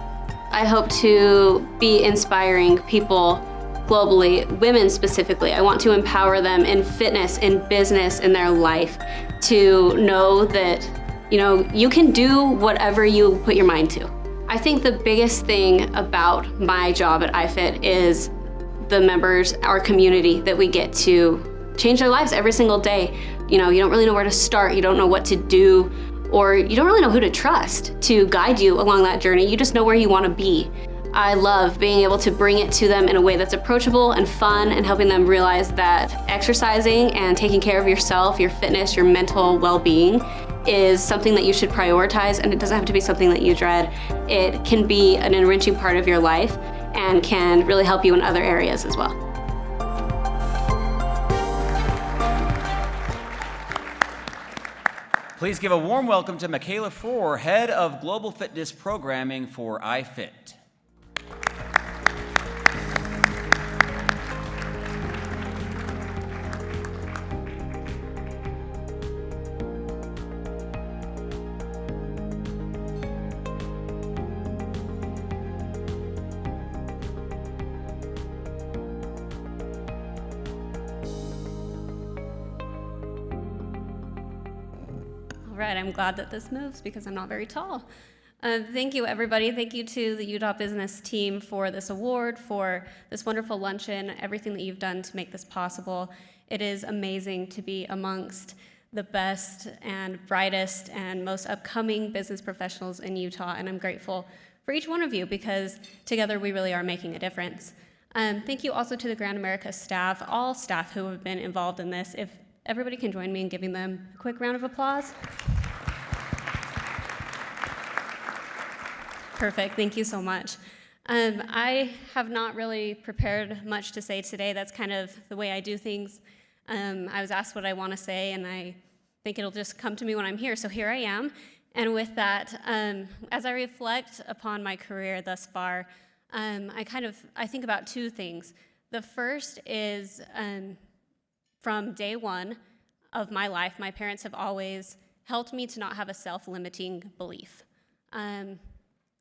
S20: I hope to be inspiring people globally, women specifically. I want to empower them in fitness, in business, in their life, to know that, you can do whatever you put your mind to. I think the biggest thing about my job at iFit is the members, our community, that we get to change their lives every single day. You don't really know where to start, you don't know what to do, or you don't really know who to trust to guide you along that journey. You just know where you want to be. I love being able to bring it to them in a way that's approachable and fun, and helping them realize that exercising and taking care of yourself, your fitness, your mental well-being is something that you should prioritize, and it doesn't have to be something that you dread. It can be an enriching part of your life and can really help you in other areas as well.
S2: Please give a warm welcome to Michaela Frohr, Head of Global Fitness Programming for iFit.
S20: Right, I'm glad that this moves because I'm not very tall. Thank you, everybody. Thank you to the Utah Business team for this award, for this wonderful luncheon, everything that you've done to make this possible. It is amazing to be amongst the best and brightest and most upcoming business professionals in Utah, and I'm grateful for each one of you because together we really are making a difference. Thank you also to the Grand America staff, all staff who have been involved in this. If everybody can join me in giving them a quick round of applause. Perfect, thank you so much. I have not really prepared much to say today. That's kind of the way I do things. I was asked what I want to say, and I think it'll just come to me when I'm here, so here I am. And with that, as I reflect upon my career thus far, I think about two things. The first is, from day one of my life, my parents have always helped me to not have a self-limiting belief.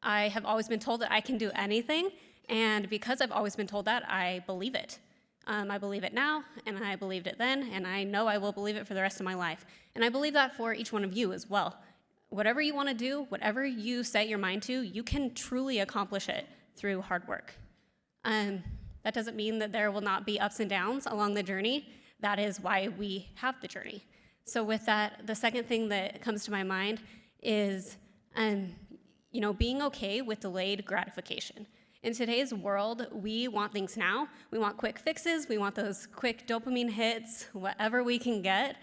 S20: I have always been told that I can do anything, and because I've always been told that, I believe it. I believe it now, and I believed it then, and I know I will believe it for the rest of my life. And I believe that for each one of you as well. Whatever you want to do, whatever you set your mind to, you can truly accomplish it through hard work. That doesn't mean that there will not be ups and downs along the journey. That is why we have the journey. So with that, the second thing that comes to my mind is being okay with delayed gratification. In today's world, we want things now. We want quick fixes. We want those quick dopamine hits, whatever we can get,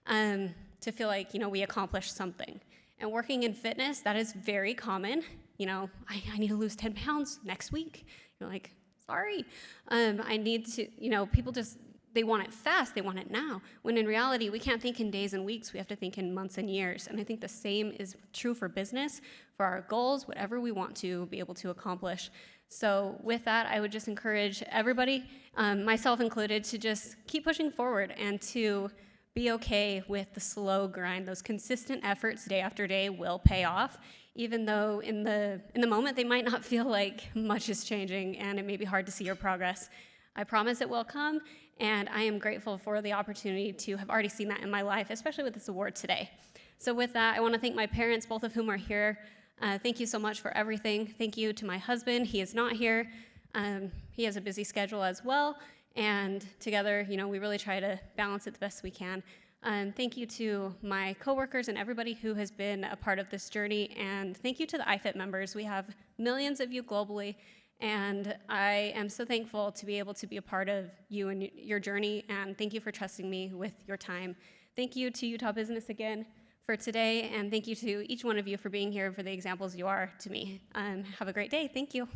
S20: to feel like, we accomplished something. And working in fitness, that is very common. I need to lose 10 pounds next week. You're like, sorry. I need to, people just, they want it fast, they want it now. When in reality, we can't think in days and weeks, we have to think in months and years. And I think the same is true for business, for our goals, whatever we want to be able to accomplish. So with that, I would just encourage everybody, myself included, to just keep pushing forward and to be okay with the slow grind. Those consistent efforts day after day will pay off, even though in the moment they might not feel like much is changing and it may be hard to see your progress. I promise it will come, and I am grateful for the opportunity to have already seen that in my life, especially with this award today. So with that, I want to thank my parents, both of whom are here. Thank you so much for everything. Thank you to my husband. He is not here. He has a busy schedule as well, and together, we really try to balance it the best we can. Thank you to my coworkers and everybody who has been a part of this journey, and thank you to the iFit members. We have millions of you globally, and I am so thankful to be able to be a part of you and your journey, and thank you for trusting me with your time. Thank you to Utah Business again for today, and thank you to each one of you for being here, for the examples you are to me. Have a great day. Thank you.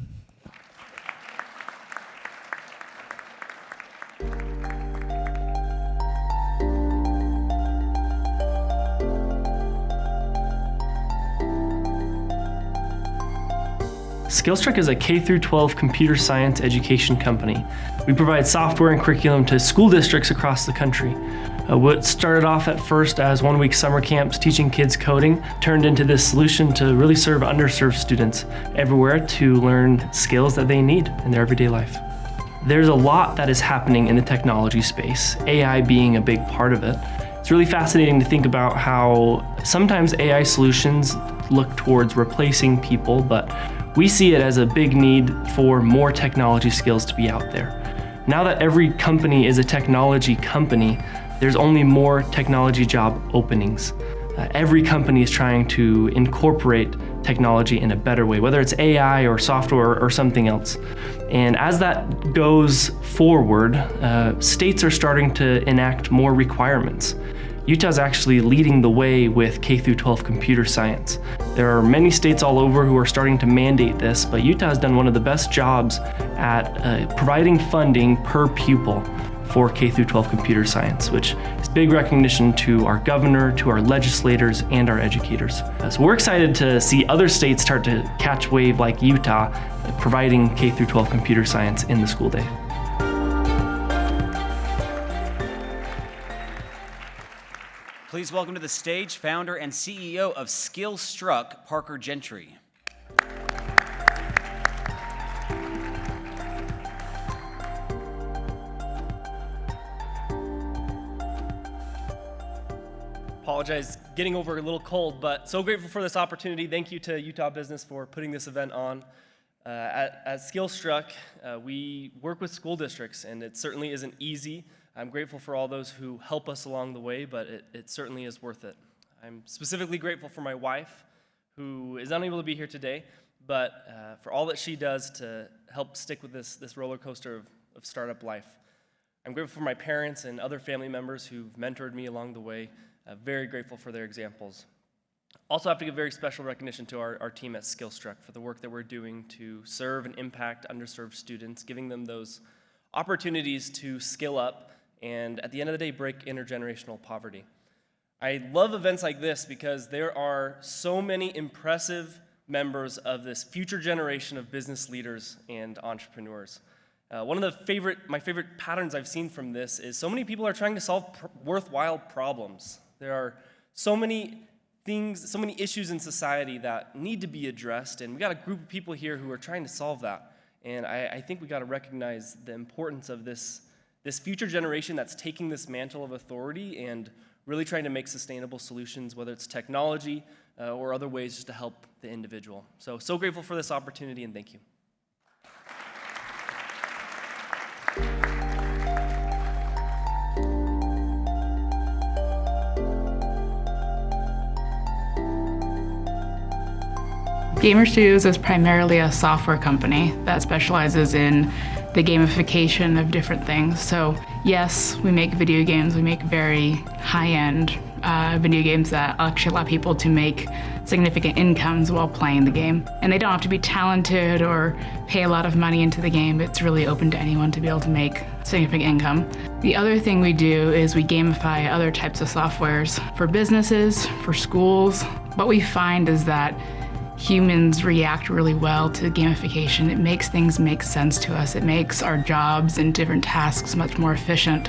S21: Skillstruck is a K-12 computer science education company. We provide software and curriculum to school districts across the country. What started off at first as one-week summer camps teaching kids coding turned into this solution to really serve underserved students everywhere to learn skills that they need in their everyday life. There's a lot that is happening in the technology space, AI being a big part of it. It's really fascinating to think about how sometimes AI solutions look towards replacing people, but we see it as a big need for more technology skills to be out there. Now that every company is a technology company, there's only more technology job openings. Every company is trying to incorporate technology in a better way, whether it's AI or software or something else. And as that goes forward, states are starting to enact more requirements. Utah's actually leading the way with K-12 computer science. There are many states all over who are starting to mandate this, but Utah has done one of the best jobs at providing funding per pupil for K-12 computer science, which is big recognition to our governor, to our legislators, and our educators. So we're excited to see other states start to catch wave like Utah, providing K-12 computer science in the school day.
S2: Please welcome to the stage founder and CEO of Skillstruck, Parker Gentry.
S22: Apologize, getting over a little cold, but so grateful for this opportunity. Thank you to Utah Business for putting this event on. At Skillstruck, we work with school districts, and it certainly isn't easy. I'm grateful for all those who help us along the way, but it certainly is worth it. I'm specifically grateful for my wife, who is unable to be here today, but for all that she does to help stick with this roller coaster of startup life. I'm grateful for my parents and other family members who've mentored me along the way. Very grateful for their examples. Also have to give very special recognition to our team at Skillstruck for the work that we're doing to serve and impact underserved students, giving them those opportunities to skill up and at the end of the day, break intergenerational poverty. I love events like this because there are so many impressive members of this future generation of business leaders and entrepreneurs. One of my favorite patterns I've seen from this is so many people are trying to solve worthwhile problems. There are so many things, so many issues in society that need to be addressed, and we got a group of people here who are trying to solve that. And I think we got to recognize the importance of this future generation that's taking this mantle of authority and really trying to make sustainable solutions, whether it's technology or other ways just to help the individual. So grateful for this opportunity, and thank you.
S23: Gamer Studios is primarily a software company that specializes in the gamification of different things. So yes, we make video games. We make very high-end video games that actually allow people to make significant incomes while playing the game. And they don't have to be talented or pay a lot of money into the game. It's really open to anyone to be able to make significant income. The other thing we do is we gamify other types of softwares for businesses, for schools. What we find is that humans react really well to gamification. It makes things make sense to us. It makes our jobs and different tasks much more efficient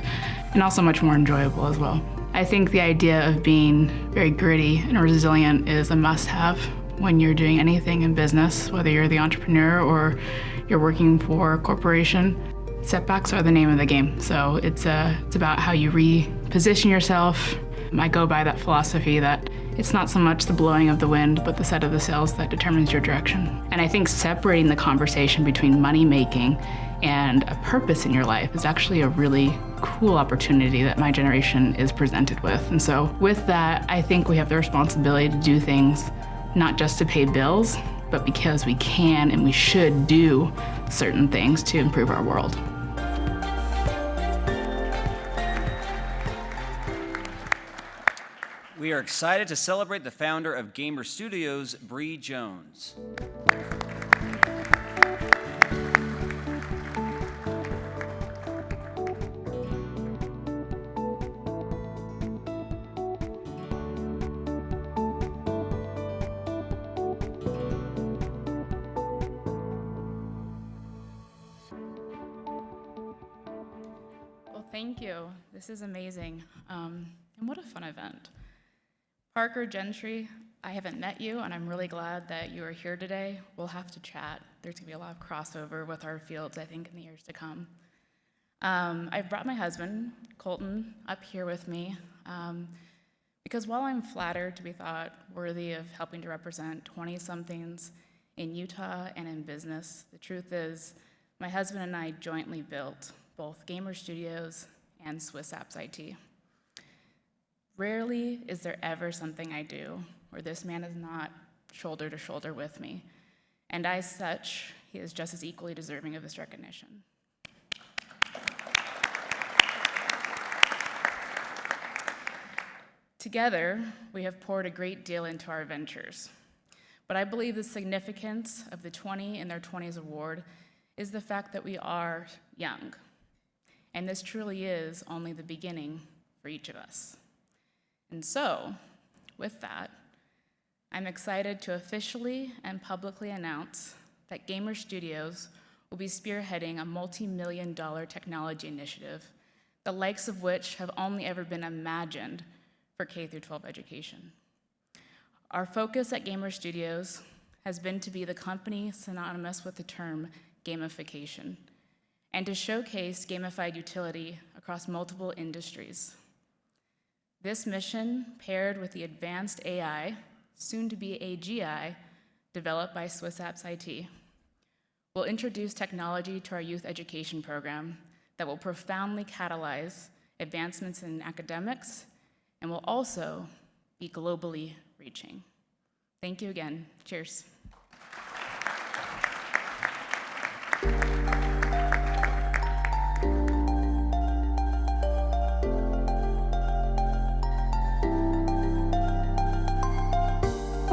S23: and also much more enjoyable as well. I think the idea of being very gritty and resilient is a must-have when you're doing anything in business, whether you're the entrepreneur or you're working for a corporation. Setbacks are the name of the game. So it's about how you reposition yourself. I go by that philosophy that it's not so much the blowing of the wind, but the set of the sails that determines your direction. And I think separating the conversation between money making and a purpose in your life is actually a really cool opportunity that my generation is presented with. And so with that, I think we have the responsibility to do things not just to pay bills, but because we can and we should do certain things to improve our world.
S2: We are excited to celebrate the founder of Gamer Studios, Bree Jones.
S23: Thank you. This is amazing. And what a fun event. Parker Gentry, I haven't met you, and I'm really glad that you are here today. We'll have to chat. There's going to be a lot of crossover with our fields, I think, in the years to come. I've brought my husband, Colton, up here with me because while I'm flattered to be thought worthy of helping to represent 20-somethings in Utah and in business, the truth is my husband and I jointly built both Gamer Studios and Swiss Apps IT. Rarely is there ever something I do where this man is not shoulder to shoulder with me, and as such, he is just as equally deserving of this recognition. Together, we have poured a great deal into our ventures, but I believe the significance of the 20 in their 20s award is the fact that we are young, and this truly is only the beginning for each of us. And so, with that, I'm excited to officially and publicly announce that Gamer Studios will be spearheading a multi-million-dollar technology initiative, the likes of which have only ever been imagined for K-12 education. Our focus at Gamer Studios has been to be the company synonymous with the term gamification, and to showcase gamified utility across multiple industries. This mission, paired with the advanced AI, soon to be AGI, developed by Swiss Apps IT, will introduce technology to our youth education program that will profoundly catalyze advancements in academics and will also be globally reaching. Thank you again. Cheers.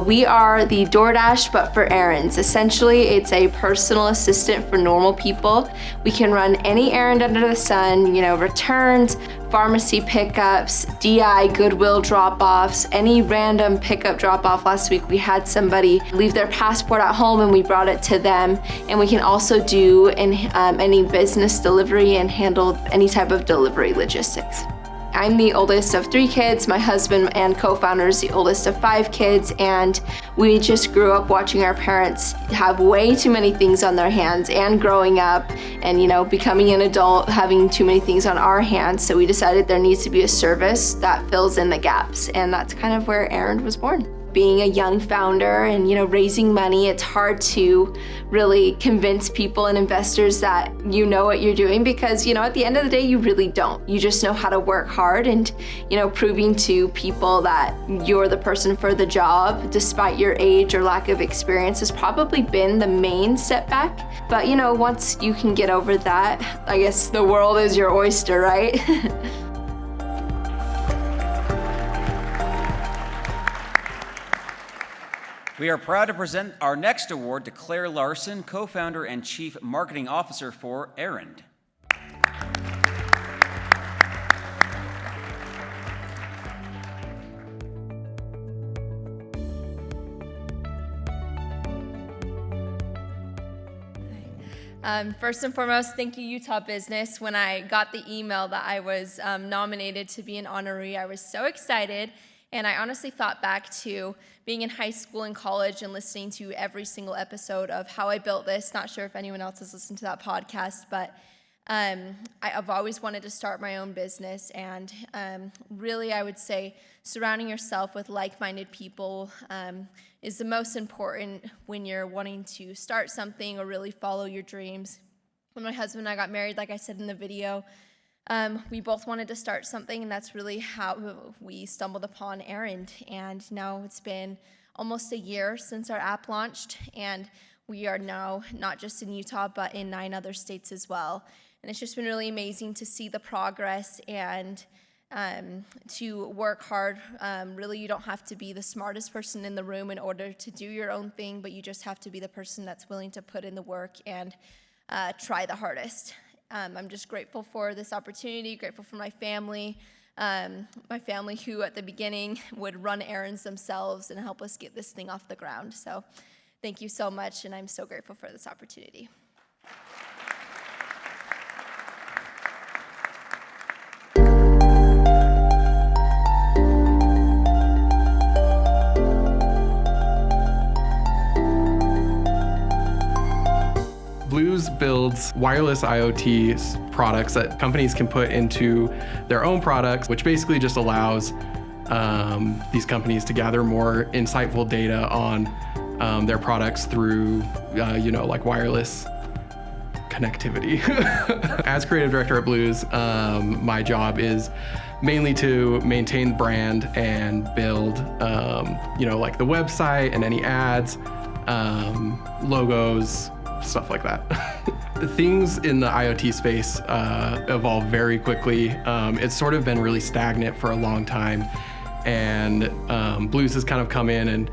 S1: We are the DoorDash, but for errands. Essentially, it's a personal assistant for normal people. We can run any errand under the sun, returns, pharmacy pickups, DI, Goodwill drop-offs, any random pickup drop-off. Last week, we had somebody leave their passport at home and we brought it to them. And we can also do any business delivery and handle any type of delivery logistics. I'm the oldest of 3 kids. My husband and co-founder is the oldest of 5 kids, and we just grew up watching our parents have way too many things on their hands and growing up and, becoming an adult, having too many things on our hands. So we decided there needs to be a service that fills in the gaps, and that's kind of where Errand was born. Being a young founder and raising money, it's hard to really convince people and investors that you know what you're doing because at the end of the day you really don't. You just know how to work hard and proving to people that you're the person for the job despite your age or lack of experience has probably been the main setback. But once you can get over that, I guess the world is your oyster, right?
S2: We are proud to present our next award to Claire Larson, co-founder and chief marketing officer for Errand.
S3: First and foremost, thank you, Utah Business. When I got the email that I was nominated to be an honoree, I was so excited. And I honestly thought back to being in high school and college and listening to every single episode of How I Built This. Not sure if anyone else has listened to that podcast, but I've always wanted to start my own business. And really, I would say surrounding yourself with like-minded people is the most important when you're wanting to start something or really follow your dreams. When my husband and I got married, like I said in the video, we both wanted to start something, and that's really how we stumbled upon Errand. And now it's been almost a year since our app launched, and we are now not just in Utah, but in 9 other states as well. And it's just been really amazing to see the progress and to work hard. Really, you don't have to be the smartest person in the room in order to do your own thing, but you just have to be the person that's willing to put in the work and try the hardest. I'm just grateful for this opportunity, grateful for my family who at the beginning would run errands themselves and help us get this thing off the ground. So thank you so much, and I'm so grateful for this opportunity.
S12: builds wireless IoT products that companies can put into their own products, which basically just allows these companies to gather more insightful data on their products through, like wireless connectivity. As creative director at Blues, my job is mainly to maintain the brand and build, like the website and any ads, logos, stuff like that. Things in the IoT space evolve very quickly. It's sort of been really stagnant for a long time, and Blues has kind of come in and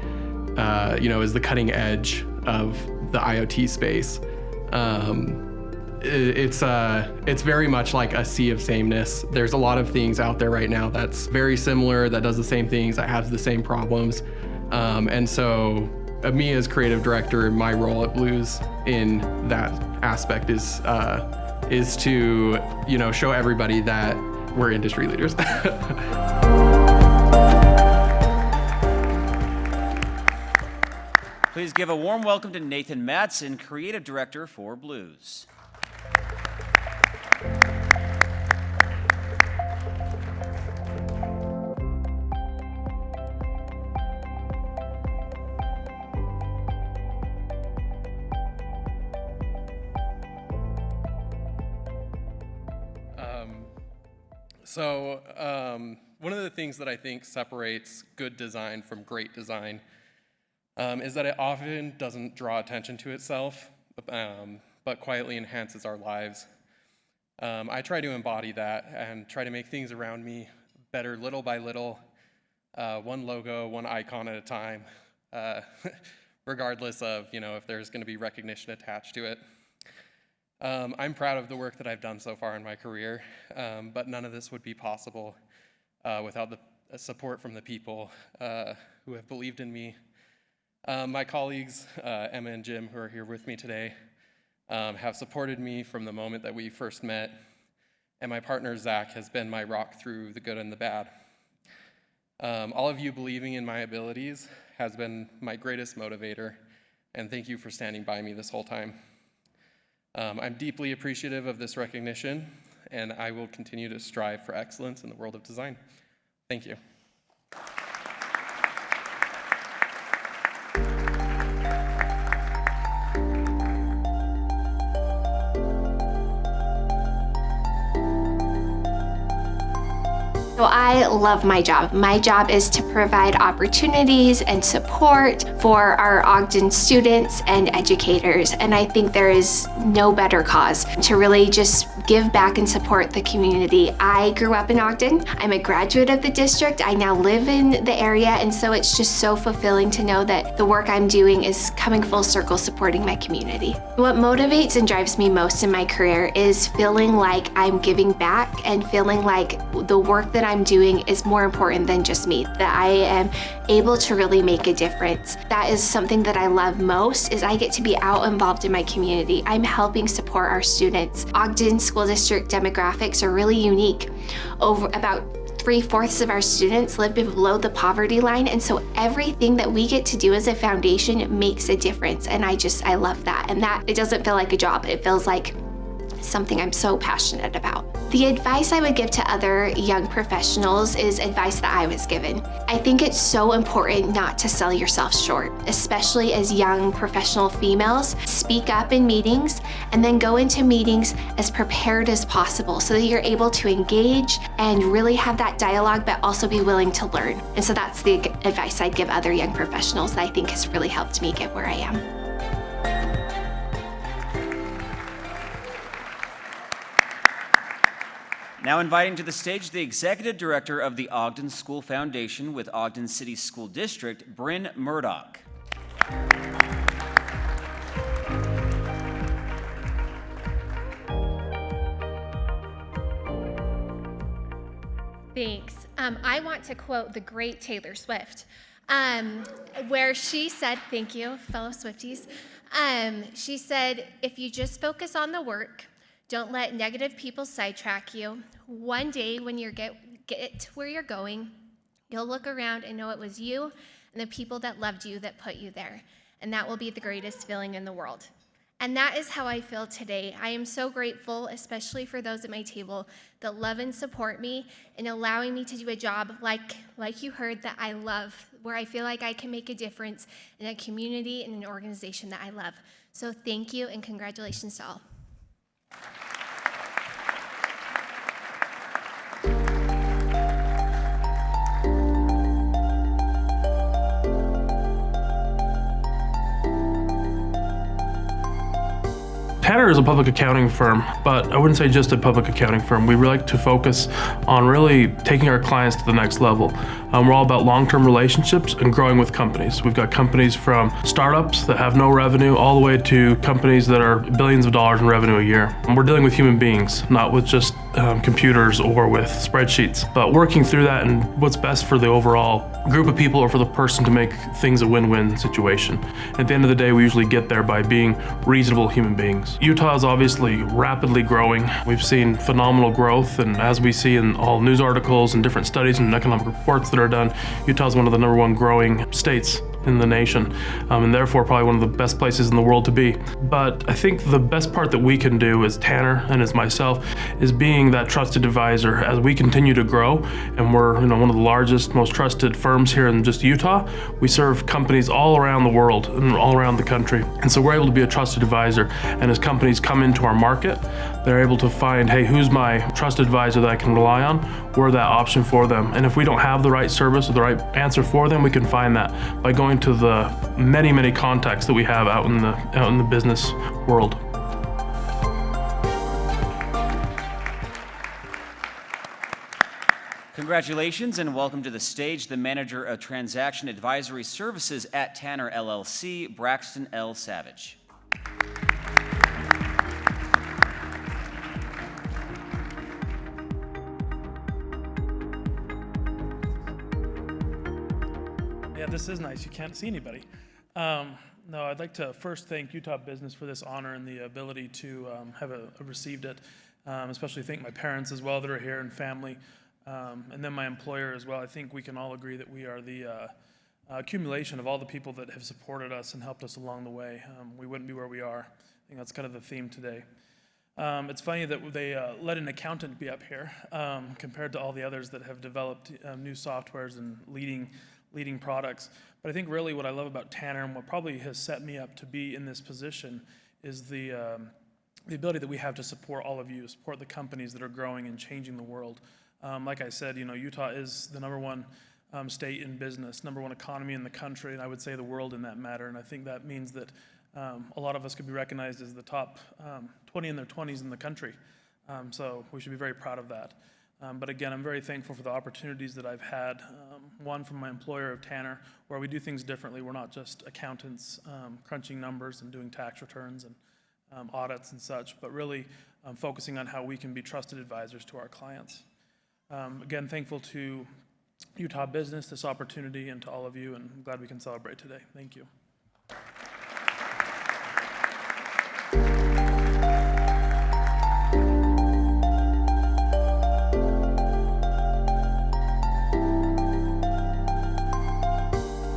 S12: is the cutting edge of the IoT space. It's very much like a sea of sameness. There's a lot of things out there right now that's very similar, that does the same things, that has the same problems. And so me as creative director, my role at Blues in that aspect is to, show everybody that we're industry leaders.
S2: Please give a warm welcome to Nathan Matson, creative director for Blues.
S12: One of the things that I think separates good design from great design is that it often doesn't draw attention to itself, but quietly enhances our lives. I try to embody that and try to make things around me better little by little, one logo, one icon at a time, regardless of if there's going to be recognition attached to it. I'm proud of the work that I've done so far in my career, but none of this would be possible without the support from the people who have believed in me. My colleagues, Emma and Jim, who are here with me today, have supported me from the moment that we first met, and my partner, Zach, has been my rock through the good and the bad. All of you believing in my abilities has been my greatest motivator, and thank you for standing by me this whole time. I'm deeply appreciative of this recognition, and I will continue to strive for excellence in the world of design. Thank you.
S1: So I love my job. My job is to provide opportunities and support for our Ogden students and educators. And I think there is no better cause to really just give back and support the community. I grew up in Ogden. I'm a graduate of the district. I now live in the area. And so it's just so fulfilling to know that the work I'm doing is coming full circle, supporting my community. What motivates and drives me most in my career is feeling like I'm giving back and feeling like the work that I'm doing is more important than just me, that I am able to really make a difference. That is something that I love most, is I get to be out involved in my community. I'm helping support our students. Ogden School District demographics are really unique. About 3/4 of our students live below the poverty line, and so everything that we get to do as a foundation makes a difference, and I love that. And that, it doesn't feel like a job, it feels like something I'm so passionate about. The advice I would give to other young professionals is advice that I was given. I think it's so important not to sell yourself short, especially as young professional females. Speak up in meetings and then go into meetings as prepared as possible so that you're able to engage and really have that dialogue, but also be willing to learn. And so that's the advice I'd give other young professionals that I think has really helped me get where I am.
S2: Now inviting to the stage the Executive Director of the Ogden School Foundation with Ogden City School District, Bryn Murdoch.
S5: Thanks. I want to quote the great Taylor Swift, where she said, thank you, fellow Swifties. She said, if you just focus on the work, don't let negative people sidetrack you. One day when you get where you're going, you'll look around and know it was you and the people that loved you that put you there. And that will be the greatest feeling in the world. And that is how I feel today. I am so grateful, especially for those at my table that love and support me and allowing me to do a job like you heard that I love, where I feel like I can make a difference in a community and an organization that I love. So thank you and congratulations to all.
S21: Tanner is a public accounting firm, but I wouldn't say just a public accounting firm. We like to focus on really taking our clients to the next level. We're all about long-term relationships and growing with companies. We've got companies from startups that have no revenue all the way to companies that are billions of dollars in revenue a year. And we're dealing with human beings, not with just computers or with spreadsheets, but working through that and what's best for the overall group of people or for the person to make things a win-win situation. At the end of the day, we usually get there by being reasonable human beings. Utah is obviously rapidly growing. We've seen phenomenal growth, and as we see in all news articles and different studies and economic reports that are done, Utah is one of the #1 growing states in the nation, and therefore probably one of the best places in the world to be. But I think the best part that we can do as Tanner and as myself is being that trusted advisor as we continue to grow, and we're one of the largest, most trusted firms here in just Utah. We serve companies all around the world and all around the country, and so we're able to be a trusted advisor. And as companies come into our market, they're able to find, hey, who's my trusted advisor that I can rely on? We're that option for them. And if we don't have the right service or the right answer for them, we can find that by going to the many, many contacts that we have out in the business world.
S2: Congratulations and welcome to the stage the Manager of Transaction Advisory Services at Tanner LLC, Braxton L. Savage.
S21: Yeah, this is nice. You can't see anybody. No, I'd like to first thank Utah Business for this honor and the ability to have received it. Especially thank my parents as well that are here and family, and then my employer as well. I think we can all agree that we are the accumulation of all the people that have supported us and helped us along the way. We wouldn't be where we are. I think that's kind of the theme today. It's funny that they let an accountant be up here compared to all the others that have developed new softwares and leading products. But I think really what I love about Tanner and what probably has set me up to be in this position is the ability that we have to support all of you, support the companies that are growing and changing the world. Like I said, Utah is the #1 state in business, #1 economy in the country, and I would say the world in that matter. And I think that means that a lot of us could be recognized as the top 20 in their 20s in the country. So we should be very proud of that. But again, I'm very thankful for the opportunities that I've had. One from my employer of Tanner, where we do things differently. We're not just accountants crunching numbers and doing tax returns and audits and such, but really focusing on how we can be trusted advisors to our clients. Again, thankful to Utah Business, this opportunity, and to all of you, and I'm glad we can celebrate today. Thank you.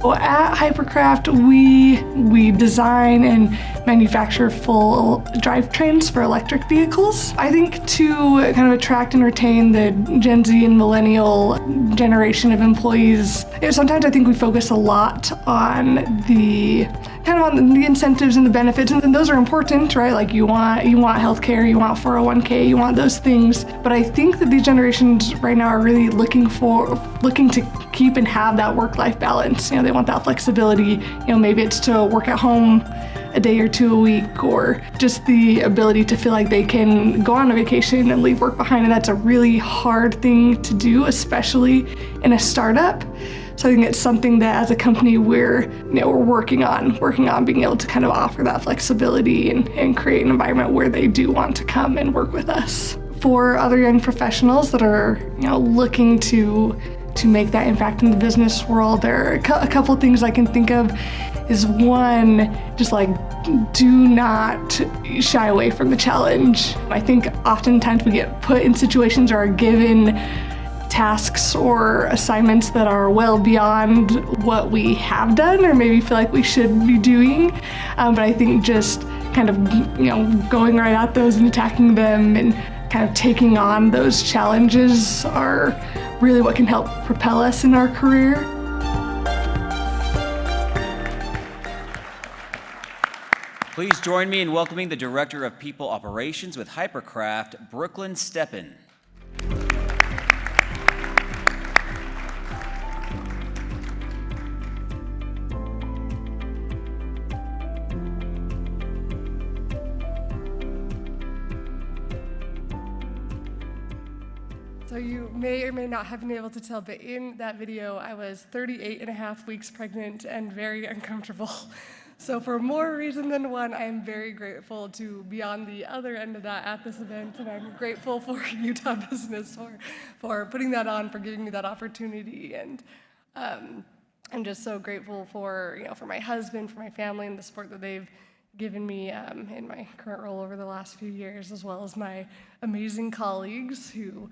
S6: At Hypercraft, we design and manufacture full drivetrains for electric vehicles. I think to kind of attract and retain the Gen Z and millennial generation of employees, sometimes I think we focus a lot on the incentives and the benefits, and those are important, right? Like you want healthcare, you want 401k, you want those things. But I think that these generations right now are really looking to keep and have that work-life balance. They want that flexibility. Maybe it's to work at home a day or two a week, or just the ability to feel like they can go on a vacation and leave work behind. And that's a really hard thing to do, especially in a startup. So I think it's something that as a company we're working on being able to kind of offer that flexibility and create an environment where they do want to come and work with us. For other young professionals that are looking to make that impact in the business world, there are a couple things I can think of. Is one, just do not shy away from the challenge. I think oftentimes we get put in situations or are given tasks or assignments that are well beyond what we have done or maybe feel like we should be doing. But I think just kind of, going right at those and attacking them and kind of taking on those challenges are really what can help propel us in our career.
S2: Please join me in welcoming the Director of People Operations with Hypercraft, Brooklyn Steppen.
S7: So you may or may not have been able to tell, but in that video, I was 38 and a half weeks pregnant and very uncomfortable. So for more reason than one, I am very grateful to be on the other end of that at this event, and I'm grateful for Utah Business for putting that on, for giving me that opportunity, and I'm just so grateful for my husband, for my family, and the support that they've given me in my current role over the last few years, as well as my amazing colleagues who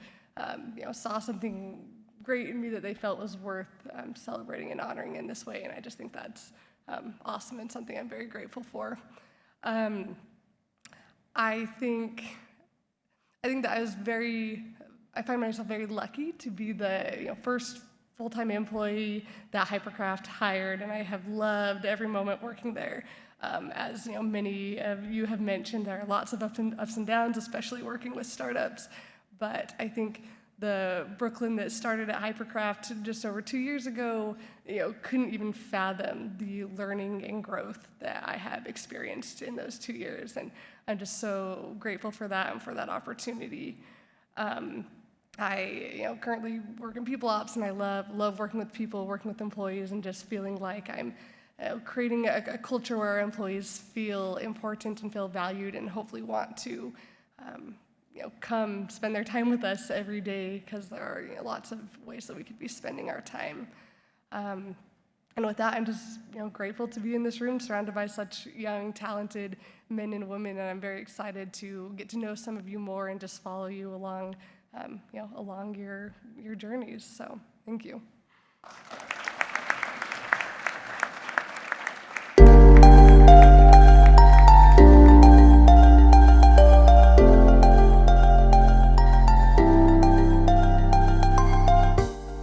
S7: saw something great in me that they felt was worth celebrating and honoring in this way, and I just think that's awesome and something I'm very grateful for. I think that I find myself very lucky to be the first full-time employee that Hypercraft hired, and I have loved every moment working there. As many of you have mentioned, there are lots of ups and downs, especially working with startups. But I think the Brooklyn that started at Hypercraft just over 2 years ago, couldn't even fathom the learning and growth that I have experienced in those 2 years. And I'm just so grateful for that and for that opportunity. I currently work in people ops, and I love working with people, working with employees, and just feeling like I'm creating a culture where our employees feel important and feel valued and hopefully want to come spend their time with us every day, because there are lots of ways that we could be spending our time. And with that, I'm just grateful to be in this room surrounded by such young, talented men and women, and I'm very excited to get to know some of you more and just follow you along, along your journeys. So thank you.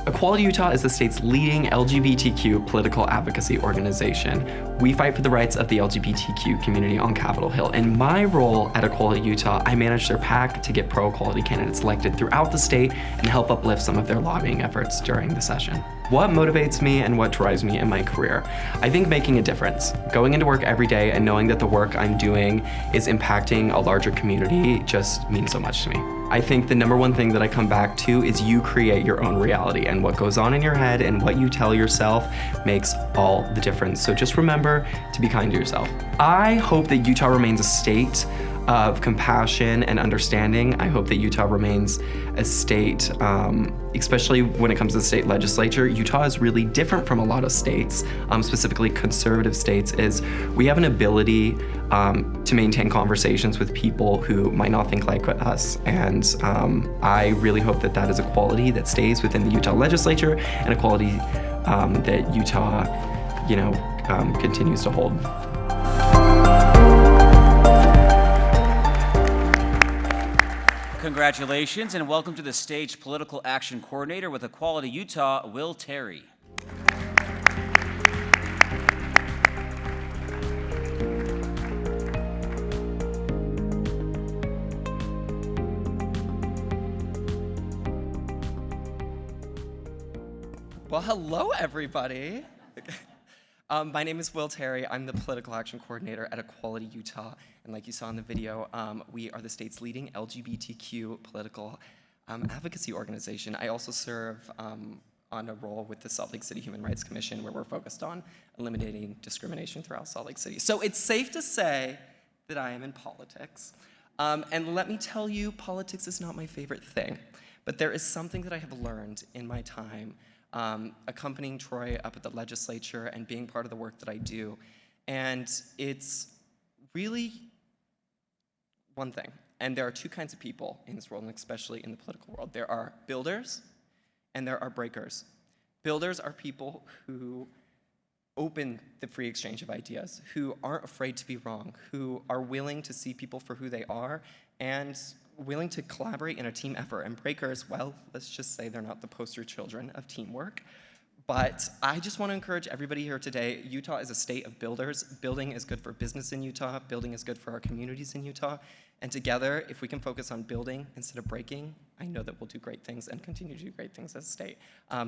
S8: Equality Utah is the state's leading LGBTQ political advocacy organization. We fight for the rights of the LGBTQ community on Capitol Hill. In my role at Equality Utah, I manage their PAC to get pro-equality candidates elected throughout the state and help uplift some of their lobbying efforts during the session. What motivates me and what drives me in my career? I think making a difference. Going into work every day and knowing that the work I'm doing is impacting a larger community just means so much to me. I think the number one thing that I come back to is you create your own reality, and what goes on in your head and what you tell yourself makes all the difference. So just remember to be kind to yourself. I hope that Utah remains a state of compassion and understanding. I hope that Utah remains a state, especially when it comes to the state legislature. Utah is really different from a lot of states, specifically conservative states, is we have an ability to maintain conversations with people who might not think like us. And I really hope that that is a quality that stays within the Utah legislature and a quality that Utah, continues to hold.
S2: Congratulations and welcome to the stage Political Action Coordinator with Equality Utah, Will Terry.
S9: Well, hello, everybody. My name is Will Terry. I'm the Political Action Coordinator at Equality Utah. And like you saw in the video, we are the state's leading LGBTQ political advocacy organization. I also serve on a role with the Salt Lake City Human Rights Commission, where we're focused on eliminating discrimination throughout Salt Lake City. So it's safe to say that I am in politics. And let me tell you, politics is not my favorite thing. But there is something that I have learned in my time accompanying Troy up at the legislature and being part of the work that I do. And it's really one thing. And there are two kinds of people in this world, and especially in the political world. There are builders and there are breakers. Builders are people who open the free exchange of ideas, who aren't afraid to be wrong, who are willing to see people for who they are, and willing to collaborate in a team effort. And breakers, well, let's just say they're not the poster children of teamwork. But I just want to encourage everybody here today, Utah is a state of builders. Building is good for business in Utah. Building is good for our communities in Utah. And together, if we can focus on building instead of breaking, I know that we'll do great things and continue to do great things as a state.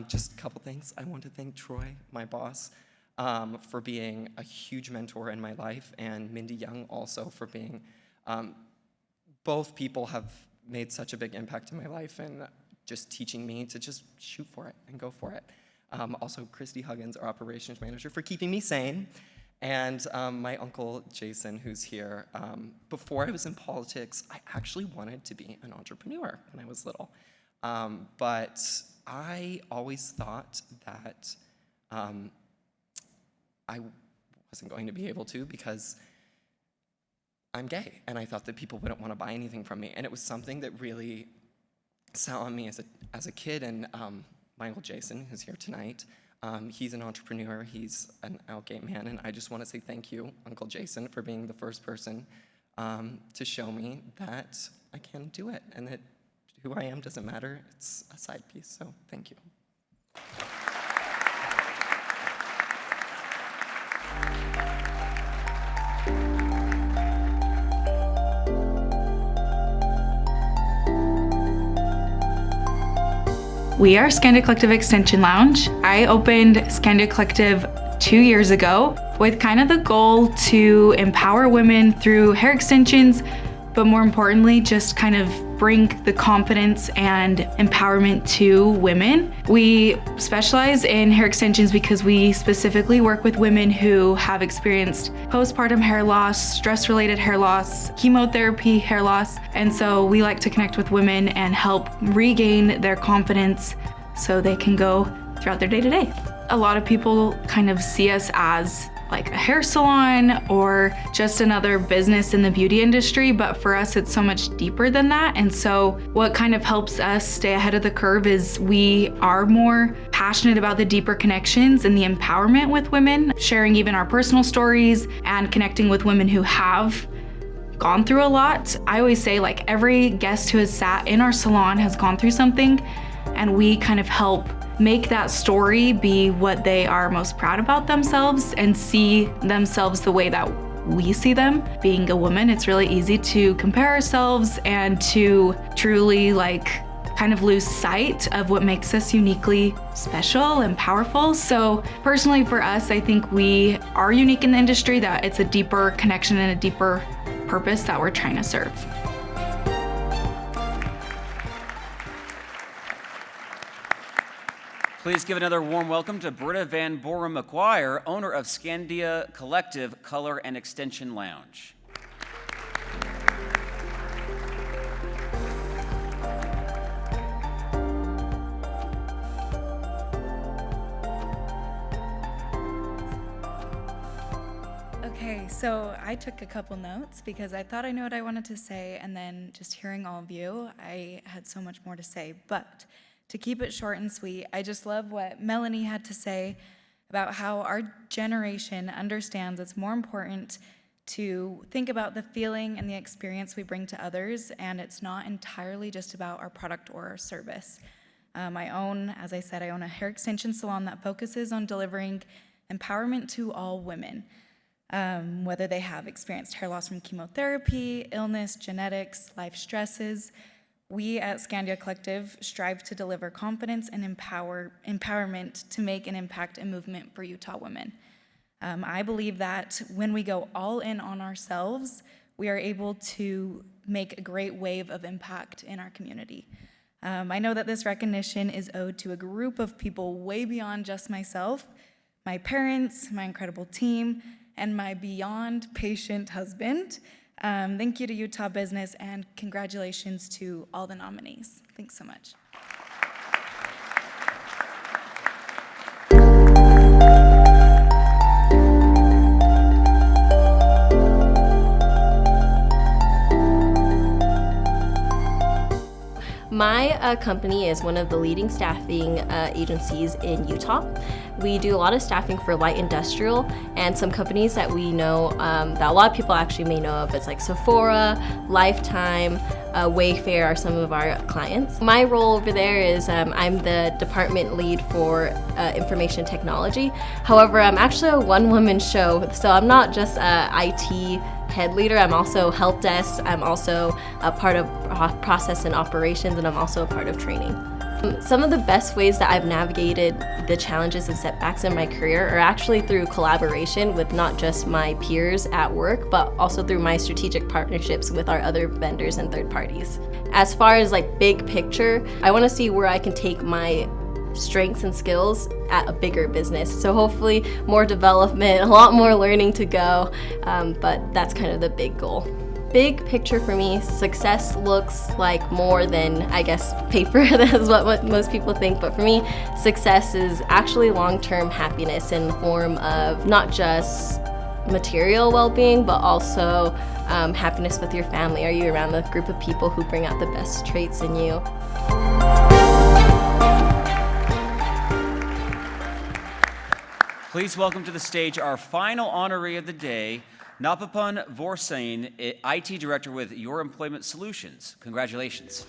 S9: Just a couple things. I want to thank Troy, my boss, for being a huge mentor in my life, and Mindy Young also for being, both people have made such a big impact in my life and just teaching me to just shoot for it and go for it. Also, Christy Huggins, our operations manager, for keeping me sane. And my uncle, Jason, who's here. Before I was in politics, I actually wanted to be an entrepreneur when I was little. But I always thought that I wasn't going to be able to because I'm gay. And I thought that people wouldn't want to buy anything from me. And it was something that really sat on me as a kid. And my uncle Jason, who's here tonight, he's an entrepreneur, he's an out gay man, and I just want to say thank you, Uncle Jason, for being the first person to show me that I can do it, and that who I am doesn't matter, it's a side piece, so thank you.
S23: We are Scandia Collective Extension Lounge. I opened Scandia Collective 2 years ago with kind of the goal to empower women through hair extensions, but more importantly, just kind of bring the confidence and empowerment to women. We specialize in hair extensions because we specifically work with women who have experienced postpartum hair loss, stress-related hair loss, chemotherapy hair loss, and so we like to connect with women and help regain their confidence so they can go throughout their day-to-day. A lot of people kind of see us as like a hair salon or just another business in the beauty industry, but for us it's so much deeper than that. And so what kind of helps us stay ahead of the curve is we are more passionate about the deeper connections and the empowerment with women, sharing even our personal stories and connecting with women who have gone through a lot. I always say like every guest who has sat in our salon has gone through something, and we kind of help make that story be what they are most proud about themselves and see themselves the way that we see them. Being a woman, it's really easy to compare ourselves and to truly like kind of lose sight of what makes us uniquely special and powerful. So personally for us, I think we are unique in the industry, that it's a deeper connection and a deeper purpose that we're trying to serve.
S2: Please give another warm welcome to Britta Van Borum McGuire, owner of Scandia Collective Color and Extension Lounge.
S4: Okay, so I took a couple notes because I thought I knew what I wanted to say, and then just hearing all of you, I had so much more to say. But to keep it short and sweet, I just love what Melanie had to say about how our generation understands it's more important to think about the feeling and the experience we bring to others, and it's not entirely just about our product or our service. As I said, I own a hair extension salon that focuses on delivering empowerment to all women, whether they have experienced hair loss from chemotherapy, illness, genetics, life stresses. We at Scandia Collective strive to deliver confidence and empowerment to make an impact and movement for Utah women. I believe that when we go all in on ourselves, we are able to make a great wave of impact in our community. I know that this recognition is owed to a group of people way beyond just myself, my parents, my incredible team, and my beyond patient husband. Thank you to Utah Business, and congratulations to all the nominees. Thanks so much.
S10: My company is one of the leading staffing agencies in Utah. We do a lot of staffing for light industrial and some companies that we know that a lot of people actually may know of. It's like Sephora, Lifetime, Wayfair are some of our clients. My role over there is I'm the department lead for information technology. However, I'm actually a one-woman show, so I'm not just IT head leader. I'm also help desk. I'm also a part of process and operations, and I'm also a part of training. Some of the best ways that I've navigated the challenges and setbacks in my career are actually through collaboration with not just my peers at work, but also through my strategic partnerships with our other vendors and third parties. As far as like big picture, I want to see where I can take my strengths and skills at a bigger business. So hopefully more development, a lot more learning to go, but that's kind of the big goal. Big picture for me, success looks like more than, I guess, paper. That's what most people think. But for me, success is actually long-term happiness in the form of not just material well-being, but also happiness with your family. Are you around a group of people who bring out the best traits in you?
S2: Please welcome to the stage our final honoree of the day, Napapan Vorsain, IT Director with Your Employment Solutions. Congratulations.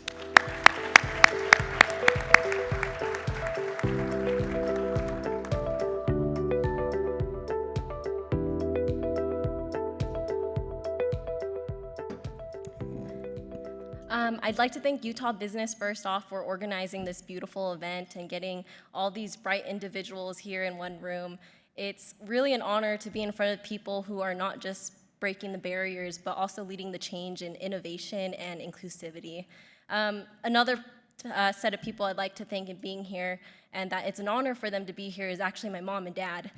S10: I'd like to thank Utah Business first off for organizing this beautiful event and getting all these bright individuals here in one room. It's really an honor to be in front of people who are not just breaking the barriers, but also leading the change in innovation and inclusivity. Another set of people I'd like to thank in being here, and that it's an honor for them to be here, is actually my mom and dad.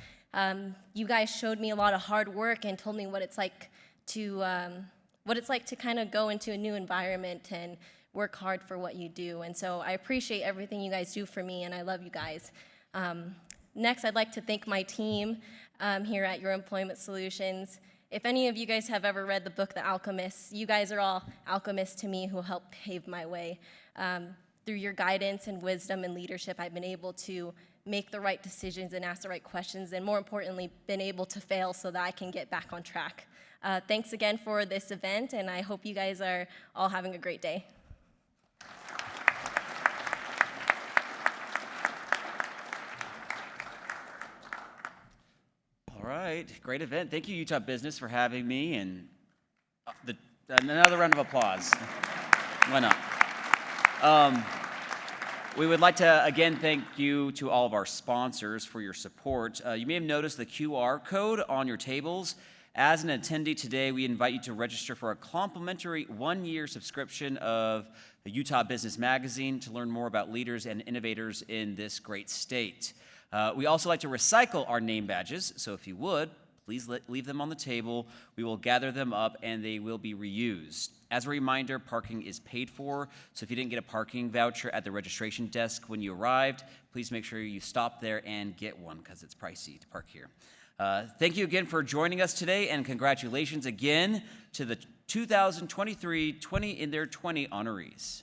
S10: You guys showed me a lot of hard work and told me what it's like to kind of go into a new environment and work hard for what you do. And so I appreciate everything you guys do for me, and I love you guys. Next, I'd like to thank my team here at Your Employment Solutions. If any of you guys have ever read the book, The Alchemists, you guys are all alchemists to me who helped pave my way. Through your guidance and wisdom and leadership, I've been able to make the right decisions and ask the right questions, and more importantly, been able to fail so that I can get back on track. Thanks again for this event, and I hope you guys are all having a great day.
S2: All right, great event. Thank you, Utah Business, for having me, and another round of applause. Why not? We would like to, again, thank you to all of our sponsors for your support. You may have noticed the QR code on your tables. As an attendee today, we invite you to register for a complimentary one-year subscription of the Utah Business Magazine to learn more about leaders and innovators in this great state. We also like to recycle our name badges, so if you would, please leave them on the table. We will gather them up and they will be reused. As a reminder, parking is paid for, so if you didn't get a parking voucher at the registration desk when you arrived, please make sure you stop there and get one because it's pricey to park here. Thank you again for joining us today, and congratulations again to the 2023 20 in their 20 honorees.